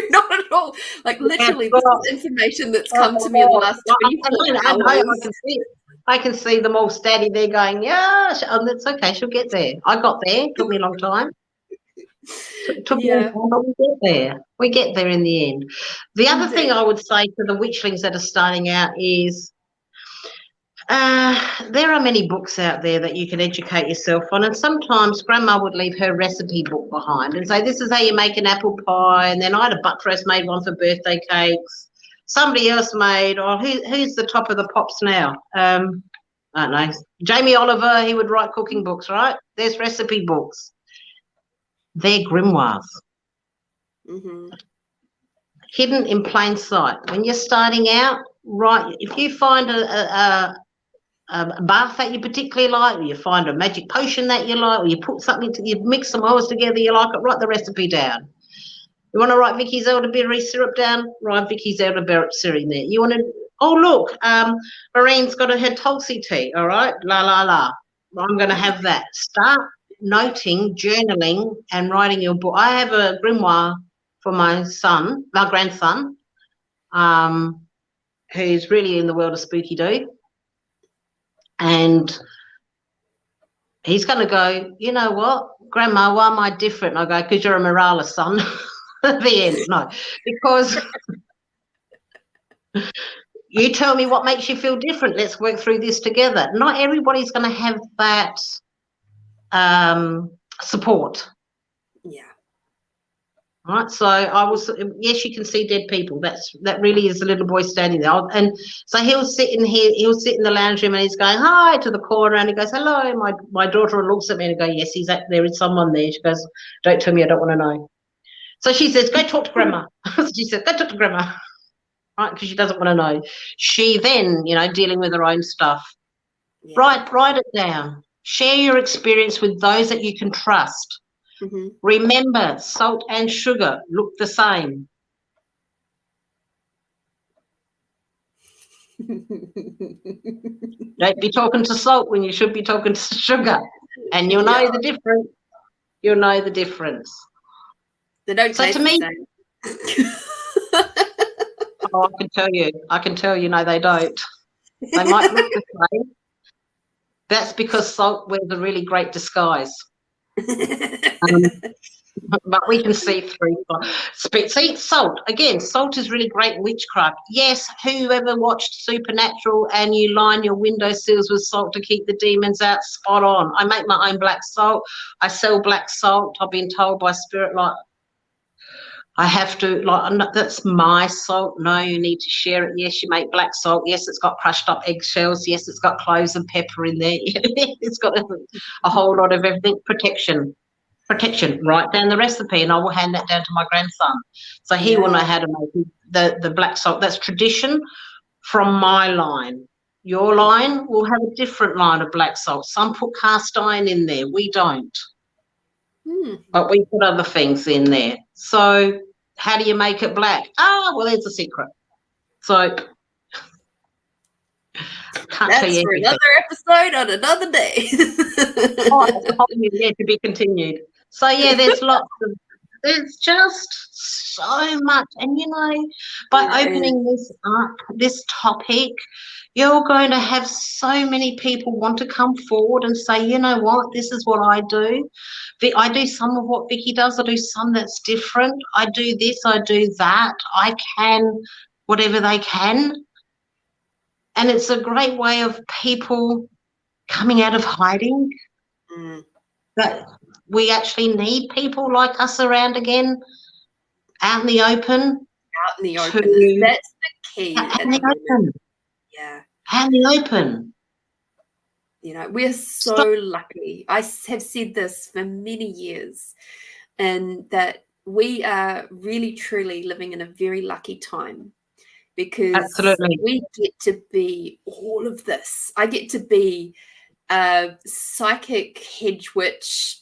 not at all. Like literally, this is information that's come to me in the last 24 hours. I can see them all standing there going, yeah, and it's okay, she'll get there. I got there. It took me a long time. Took me a long time, but we get there. We get there in the end. The other thing I would say to the witchlings that are starting out is there are many books out there that you can educate yourself on, and sometimes Grandma would leave her recipe book behind and say, this is how you make an apple pie, and then I had a buttress made one for birthday cakes. Somebody else made, who's the top of the pops now? I don't know. Jamie Oliver, he would write cooking books, right? There's recipe books. They're grimoires. Mm-hmm. Hidden in plain sight. When you're starting out, right, if you find a bath that you particularly like, or you find a magic potion that you like, or you put something you mix some oils together, you like it, write the recipe down. You want to write Vicky's elderberry syrup down, write Vicky's elderberry syrup there. You want to, look, Marine's got her Tulsi tea, all right, I'm going to have that. Start noting, journaling, and writing your book. I have a grimoire for my grandson, who's really in the world of spooky doo. And he's going to go, you know what, Grandma, why am I different? And I go, because you're a Morales son. At the end, no, because you tell me what makes you feel different. Let's work through this together. Not everybody's going to have that support. Right, so I was, yes, you can see dead people. That really is a little boy standing there, and so he'll sit in the lounge room, and he's going hi to the corner, and he goes hello. My daughter looks at me and goes, yes, there is someone there. She goes, don't tell me, I don't want to know. So she says, go talk to grandma. She says, go talk to grandma, right? Because she doesn't want to know. She then, dealing with her own stuff. Yeah. Write it down. Share your experience with those that you can trust. Mm-hmm. Remember, salt and sugar look the same. Don't be talking to salt when you should be talking to sugar, and you'll know the difference. You'll know the difference. They don't taste the same. Oh, I can tell you, no, they don't. They might look the same. That's because salt wears a really great disguise. But we can see through. See, salt is really great in witchcraft. Yes, whoever watched Supernatural and you line your windowsills with salt to keep the demons out, spot on. I make my own black salt. I sell black salt. I've been told by spirit, like, I have to, that's my salt. No, you need to share it. Yes, you make black salt. Yes, it's got crushed up eggshells. Yes, it's got cloves and pepper in there. It's got a whole lot of everything. Protection. Write down the recipe, and I will hand that down to my grandson. So he will know how to make the black salt. That's tradition from my line. Your line will have a different line of black salt. Some put cast iron in there. We don't. But we put other things in there. So how do you make it black? Well, there's a secret. So that's for another episode on another day. To be continued. So yeah, there's just so much, and by opening this up, this topic, you're going to have so many people want to come forward and say, you know what, this is what I do. I do some of what Vicki does. I do some that's different. I do this, I do that. I can whatever they can. And it's a great way of people coming out of hiding. That we actually need people like us around again, out in the open. Out in the open. That's the key. Out in the open. Yeah. Out in the open. We're so lucky. I have said this for many years, and that we are really, truly living in a very lucky time, because absolutely we get to be all of this. I get to be a psychic hedge witch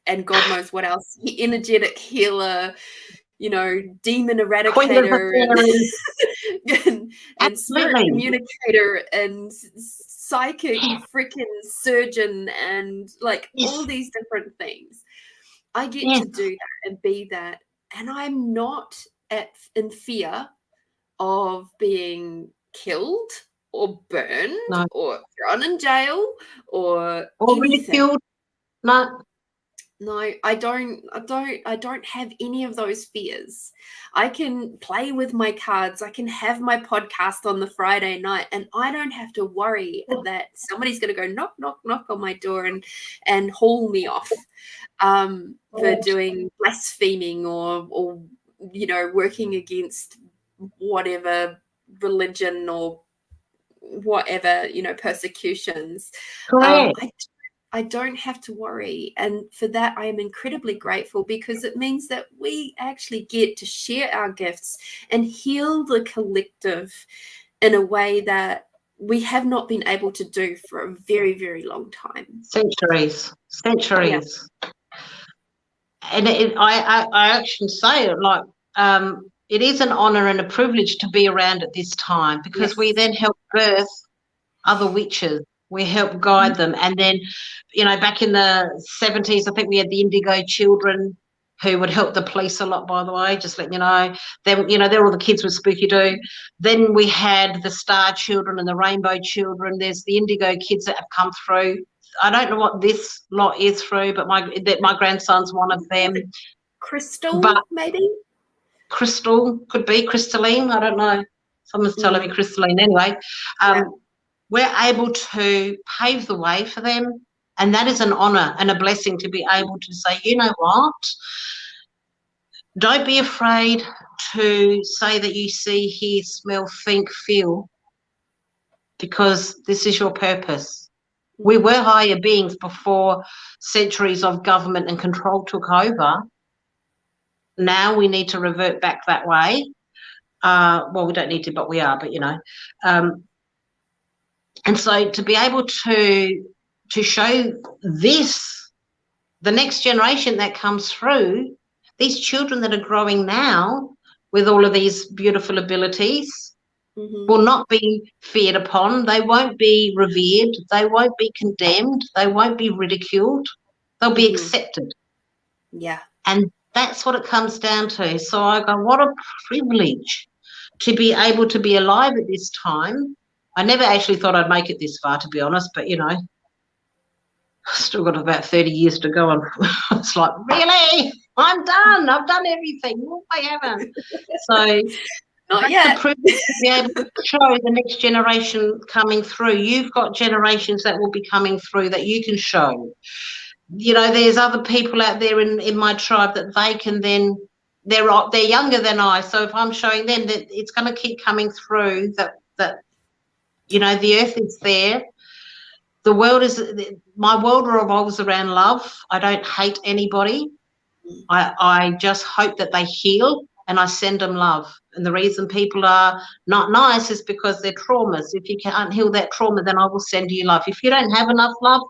and God knows what else, energetic healer, demon eradicator, and spirit communicator, and psychic freaking surgeon, and all these different things. I get to do that and be that, and I'm not in fear of being killed or burned or thrown in jail or ridiculed. No, I don't have any of those fears. I can play with my cards. I can have my podcast on the Friday night, and I don't have to worry that somebody's going to go knock, knock, knock on my door and haul me off for doing blaspheming or working against whatever religion or whatever, persecutions. I don't have to worry. And for that, I am incredibly grateful, because it means that we actually get to share our gifts and heal the collective in a way that we have not been able to do for a very, very long time. Centuries. Yeah. And I actually say it it is an honour and a privilege to be around at this time, because we then help birth other witches. We help guide them. And then, back in the 70s, I think we had the Indigo Children, who would help the police a lot, by the way, just letting you know. Then, they're all the kids with Spooky Doo. Then we had the Star Children and the Rainbow Children. There's the Indigo kids that have come through. I don't know what this lot is through, but my grandson's one of them. Crystal, maybe? Crystal, could be. Crystalline, I don't know. Someone's telling me Crystalline. Anyway, we're able to pave the way for them, and that is an honour and a blessing to be able to say, you know what, don't be afraid to say that you see, hear, smell, think, feel, because this is your purpose. We were higher beings before centuries of government and control took over. Now we need to revert back that way. Well, we don't need to, but we are, but and so to be able to show this, the next generation that comes through, these children that are growing now with all of these beautiful abilities will not be feared upon. They won't be revered. They won't be condemned. They won't be ridiculed. They'll be accepted. Yeah. And that's what it comes down to. So I go, what a privilege to be able to be alive at this time. I never actually thought I'd make it this far, to be honest, but, still got about 30 years to go. And it's like, really? I'm done. I've done everything. No, I haven't. So not yet. The privilege to be able to show the next generation coming through. You've got generations that will be coming through that you can show. There's other people out there in my tribe that they can then, they're younger than I. So if I'm showing them, that it's going to keep coming through, that the earth is there. The world is, my world revolves around love. I don't hate anybody. I just hope that they heal, and I send them love. And the reason people are not nice is because they're traumas. If you can't heal that trauma, then I will send you love. If you don't have enough love,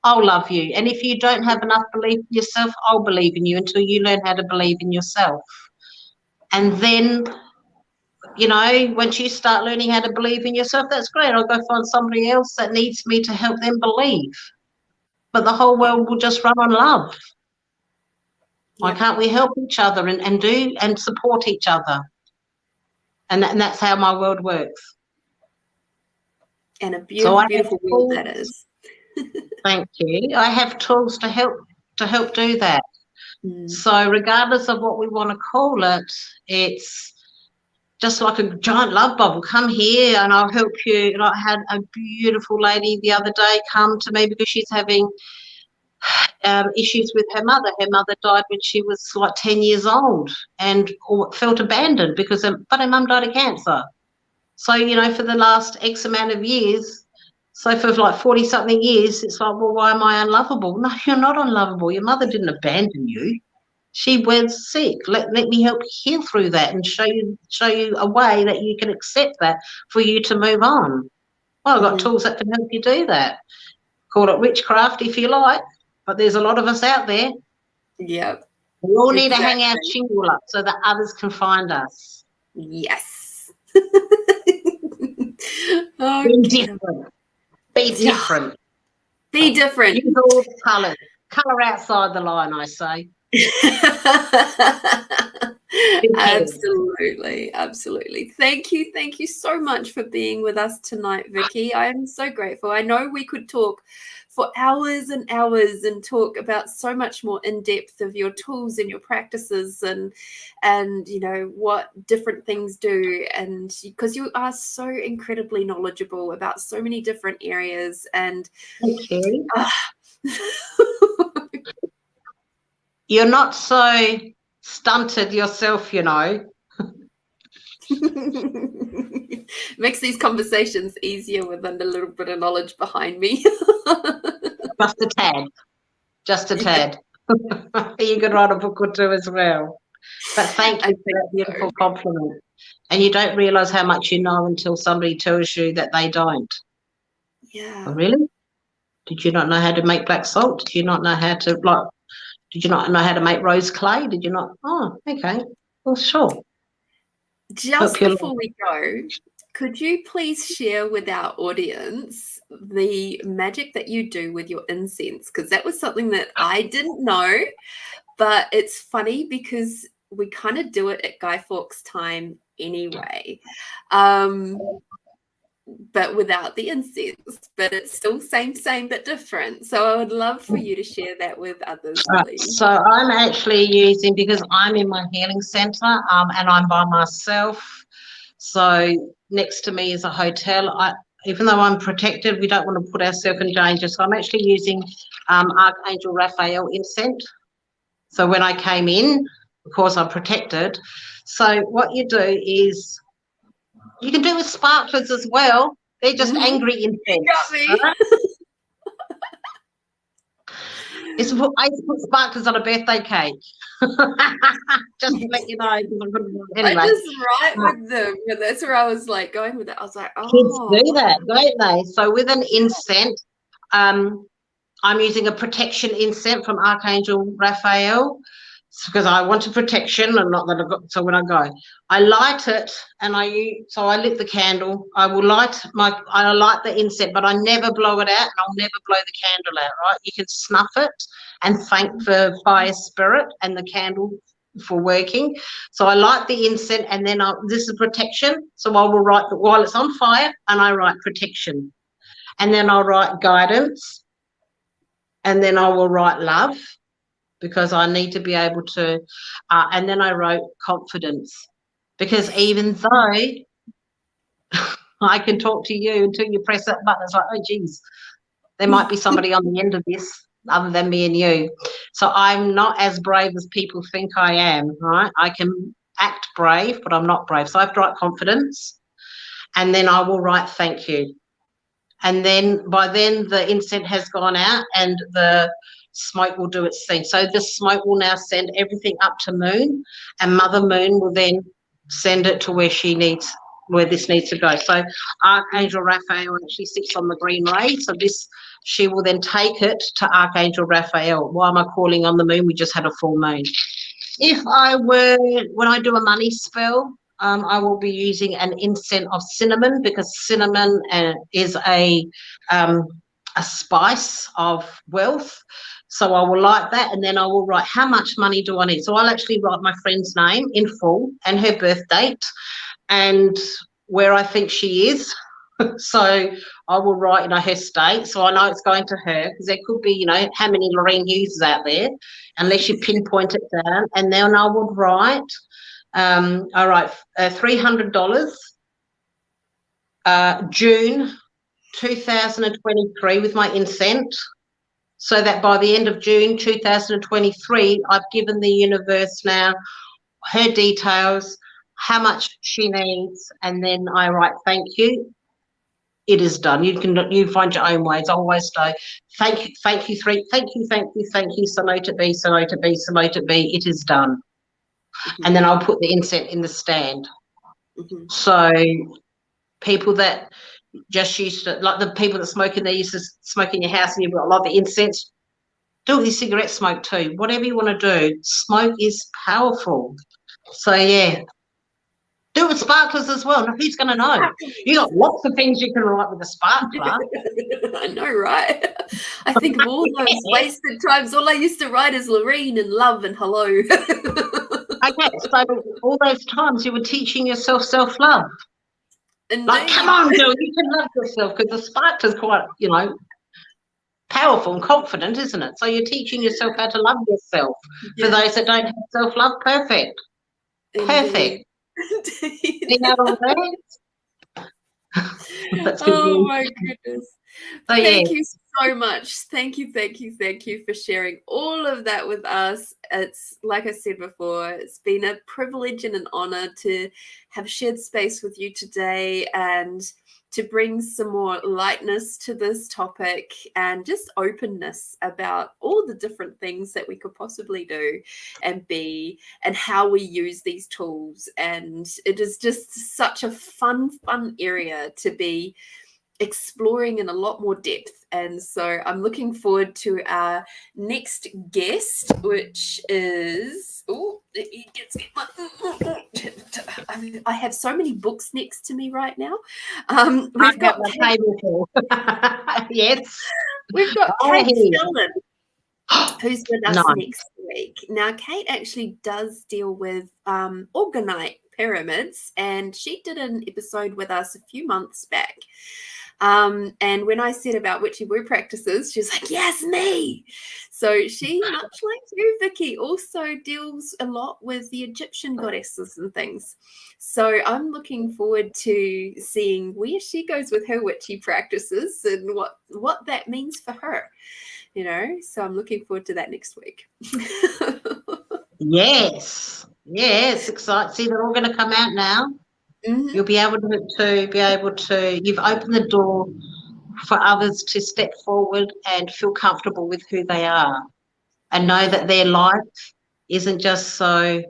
I'll love you. And if you don't have enough belief in yourself, I'll believe in you until you learn how to believe in yourself. And then, once you start learning how to believe in yourself, that's great. I'll go find somebody else that needs me to help them believe. But the whole world will just run on love. Why can't we help each other and do and support each other? And that's how my world works. And a beautiful world that is. Thank you. I have tools to help do that. So regardless of what we want to call it, it's just like a giant love bubble. Come here and I'll help you. And I had a beautiful lady the other day come to me because she's having issues with her mother. Her mother died when she was like 10 years old and felt abandoned but her mum died of cancer. So, for the last X amount of years, so for like 40-something years, it's like, well, why am I unlovable? No, you're not unlovable. Your mother didn't abandon you. She was sick. Let me help you heal through that and show you a way that you can accept that for you to move on. Well, I've got tools that can help you do that. Call it witchcraft if you like, but there's a lot of us out there. Yep. We all need to hang our shingle up so that others can find us. Yes. Be different. Be different. Be different. Use all the colours. Colour outside the line, I say. Absolutely. Thank you so much for being with us tonight, Vicki. I am so grateful. I know we could talk for hours and hours and talk about so much more in depth of your tools and your practices and what different things do, and because you are so incredibly knowledgeable about so many different areas. And thank you. You're not so stunted yourself, Makes these conversations easier with a little bit of knowledge behind me. Just a tad. You could write a book or two as well. But thank you for that beautiful compliment. And you don't realise how much you know until somebody tells you that they don't. Yeah. Oh, really? Did you not know how to make black salt? Did you not know how to Did you not know how to make rose clay? Did you not? Oh, okay. Well, sure. Just before we go, could you please share with our audience the magic that you do with your incense? Because that was something that I didn't know, but it's funny because we kind of do it at Guy Fawkes time anyway. But without the incense, but it's still same but different. So I would love for you to share that with others, please. So I'm actually using, because I'm in my healing centre and I'm by myself. So next to me is a hotel. Even though I'm protected, we don't want to put ourselves in danger. So I'm actually using Archangel Raphael incense. So when I came in, of course, I'm protected. So what you do is, you can do with sparklers as well. They're just angry incense. You got me. Right? I used to put sparklers on a birthday cake. Just to let you know. Anyway. I just write with them, and that's where I was like going with it. I was like, oh, kids do that, don't they? So with an incense, I'm using a protection incense from Archangel Raphael, because I want a protection, and not that I've got. So when I go, I light it, and I lit the candle. I light the incense, but I never blow it out, and I'll never blow the candle out. Right? You can snuff it and thank the fire spirit and the candle for working. So I light the incense, and then this is protection. So I will write while it's on fire, and I write protection, and then I'll write guidance, and then I will write love, because I need to be able to, and then I wrote confidence, because even though I can talk to you until you press that button, it's like, oh, geez, there might be somebody on the end of this other than me and you. So I'm not as brave as people think I am, right? I can act brave, but I'm not brave. So I have to write confidence, and then I will write thank you. And then by then the incense has gone out and the smoke will do its thing. So the smoke will now send everything up to Moon, and Mother Moon will then send it to where this needs to go. So Archangel Raphael actually sits on the green ray. So she will then take it to Archangel Raphael. Why am I calling on the moon? We just had a full moon. When I do a money spell, I will be using an incense of cinnamon, because cinnamon is a spice of wealth. So I will light that, and then I will write how much money do I need. So I'll actually write my friend's name in full and her birth date and where I think she is. So I will write, her state, so I know it's going to her, because there could be, how many Lorraine Hughes out there, unless you pinpoint it down. And then I would write, $300, June 2023 with my incense, so that by the end of June 2023, I've given the universe now her details, how much she needs, and then I write thank you. It is done. You find your own ways. I always say thank you, thank you, thank you, so let it be, so let it be, so let it be. It is done. Mm-hmm. And then I'll put the incense in the stand. Mm-hmm. So people that just used to, like the people that smoke in there, used to smoke in your house, and you've got a lot of incense, do it with cigarette smoke too. Whatever you want to do, smoke is powerful. So yeah, do it with sparklers as well. Now, who's going to know? You got lots of things you can write with a sparkler. I know, right? I think of all those wasted times. All I used to write is Lorraine and love and hello. Okay, so all those times you were teaching yourself self-love. Indeed. Like, come on, girl, you can love yourself, because the sparkler's quite, powerful and confident, isn't it? So you're teaching yourself how to love yourself. Yeah. For those that don't have self-love, perfect. Indeed. Perfect. Indeed. You know what I mean? Oh my goodness. Thank you so much. Thank you for sharing all of that with us. It's, like I said before, it's been a privilege and an honor to have shared space with you today, and to bring some more lightness to this topic, and just openness about all the different things that we could possibly do and be, and how we use these tools. And it is just such a fun area to be exploring in a lot more depth. And so I'm looking forward to our next guest, which is I have so many books next to me right now. We've got table. Yes, we've got Kate Skelton, who's with us next week. Now, Kate actually does deal with orgonite pyramids, and she did an episode with us a few months back. And when I said about Witchy Woo Practices, she was like, yes, me. So she, much like you, Vicki, also deals a lot with the Egyptian goddesses and things. So I'm looking forward to seeing where she goes with her witchy practices and what that means for her, So I'm looking forward to that next week. Yes. Yes, exciting. See, they're all going to come out now. Mm-hmm. You'll be able to, you've opened the door for others to step forward and feel comfortable with who they are and know that their life isn't just so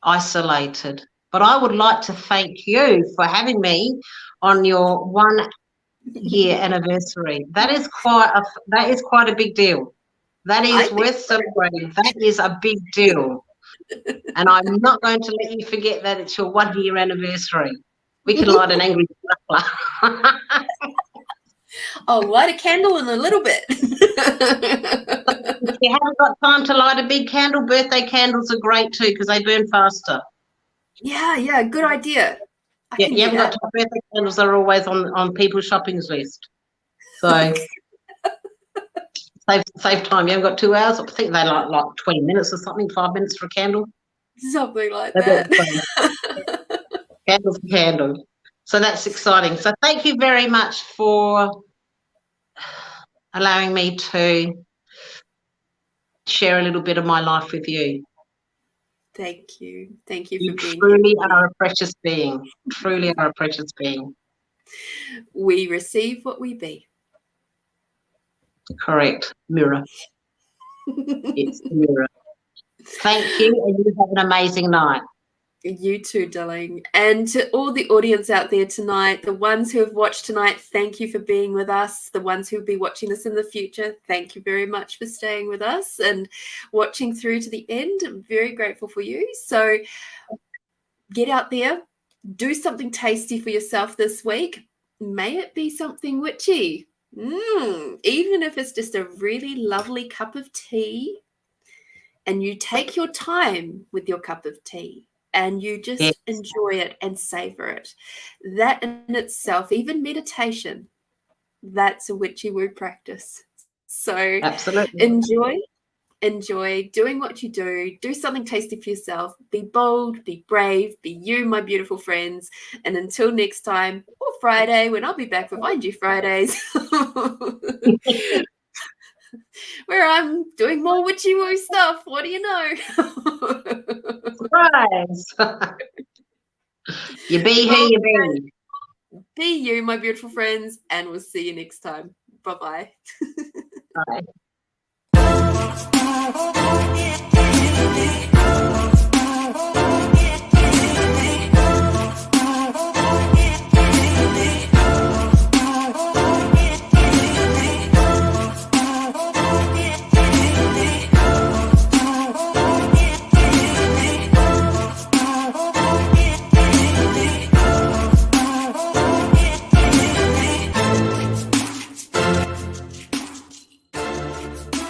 isolated. But I would like to thank you for having me on your 1 year anniversary. That is quite a big deal. That I is think worth celebrating. That is a big deal. And I'm not going to let you forget that it's your 1 year anniversary. We can light an angry sparkler. I'll light a candle in a little bit. If you haven't got time to light a big candle, birthday candles are great too because they burn faster. Yeah, good idea. Yeah, you haven't got time. Birthday candles are always on people's shopping list. So save time. You haven't got 2 hours. I think they like 20 minutes or something, 5 minutes for a candle. Something like They've got that. candles for candle. So that's exciting. So thank you very much for allowing me to share a little bit of my life with you. Thank you. Thank you You for being truly here. are a precious being. Truly are a precious being. We receive what we be. Correct. Mirror. It's the mirror. Thank you, and you have an amazing night. You too, darling. And to all the audience out there tonight, the ones who have watched tonight, thank you for being with us. The ones who will be watching this in the future, thank you very much for staying with us and watching through to the end. I'm very grateful for you. So get out there, do something tasty for yourself this week. May it be something witchy. Even if it's just a really lovely cup of tea, and you take your time with your cup of tea and you just enjoy it and savor it. That in itself, even meditation, that's a witchy woo practice. So Absolutely. enjoy doing what you do something tasty for yourself, be bold, be brave, be you, my beautiful friends. And until next time, or Friday, when I'll be back with Mind You Fridays, where I'm doing more witchy woo stuff. What do you know? Surprise. You be who you be. Be you, my beautiful friends, and we'll see you next time. Bye-bye. Bye.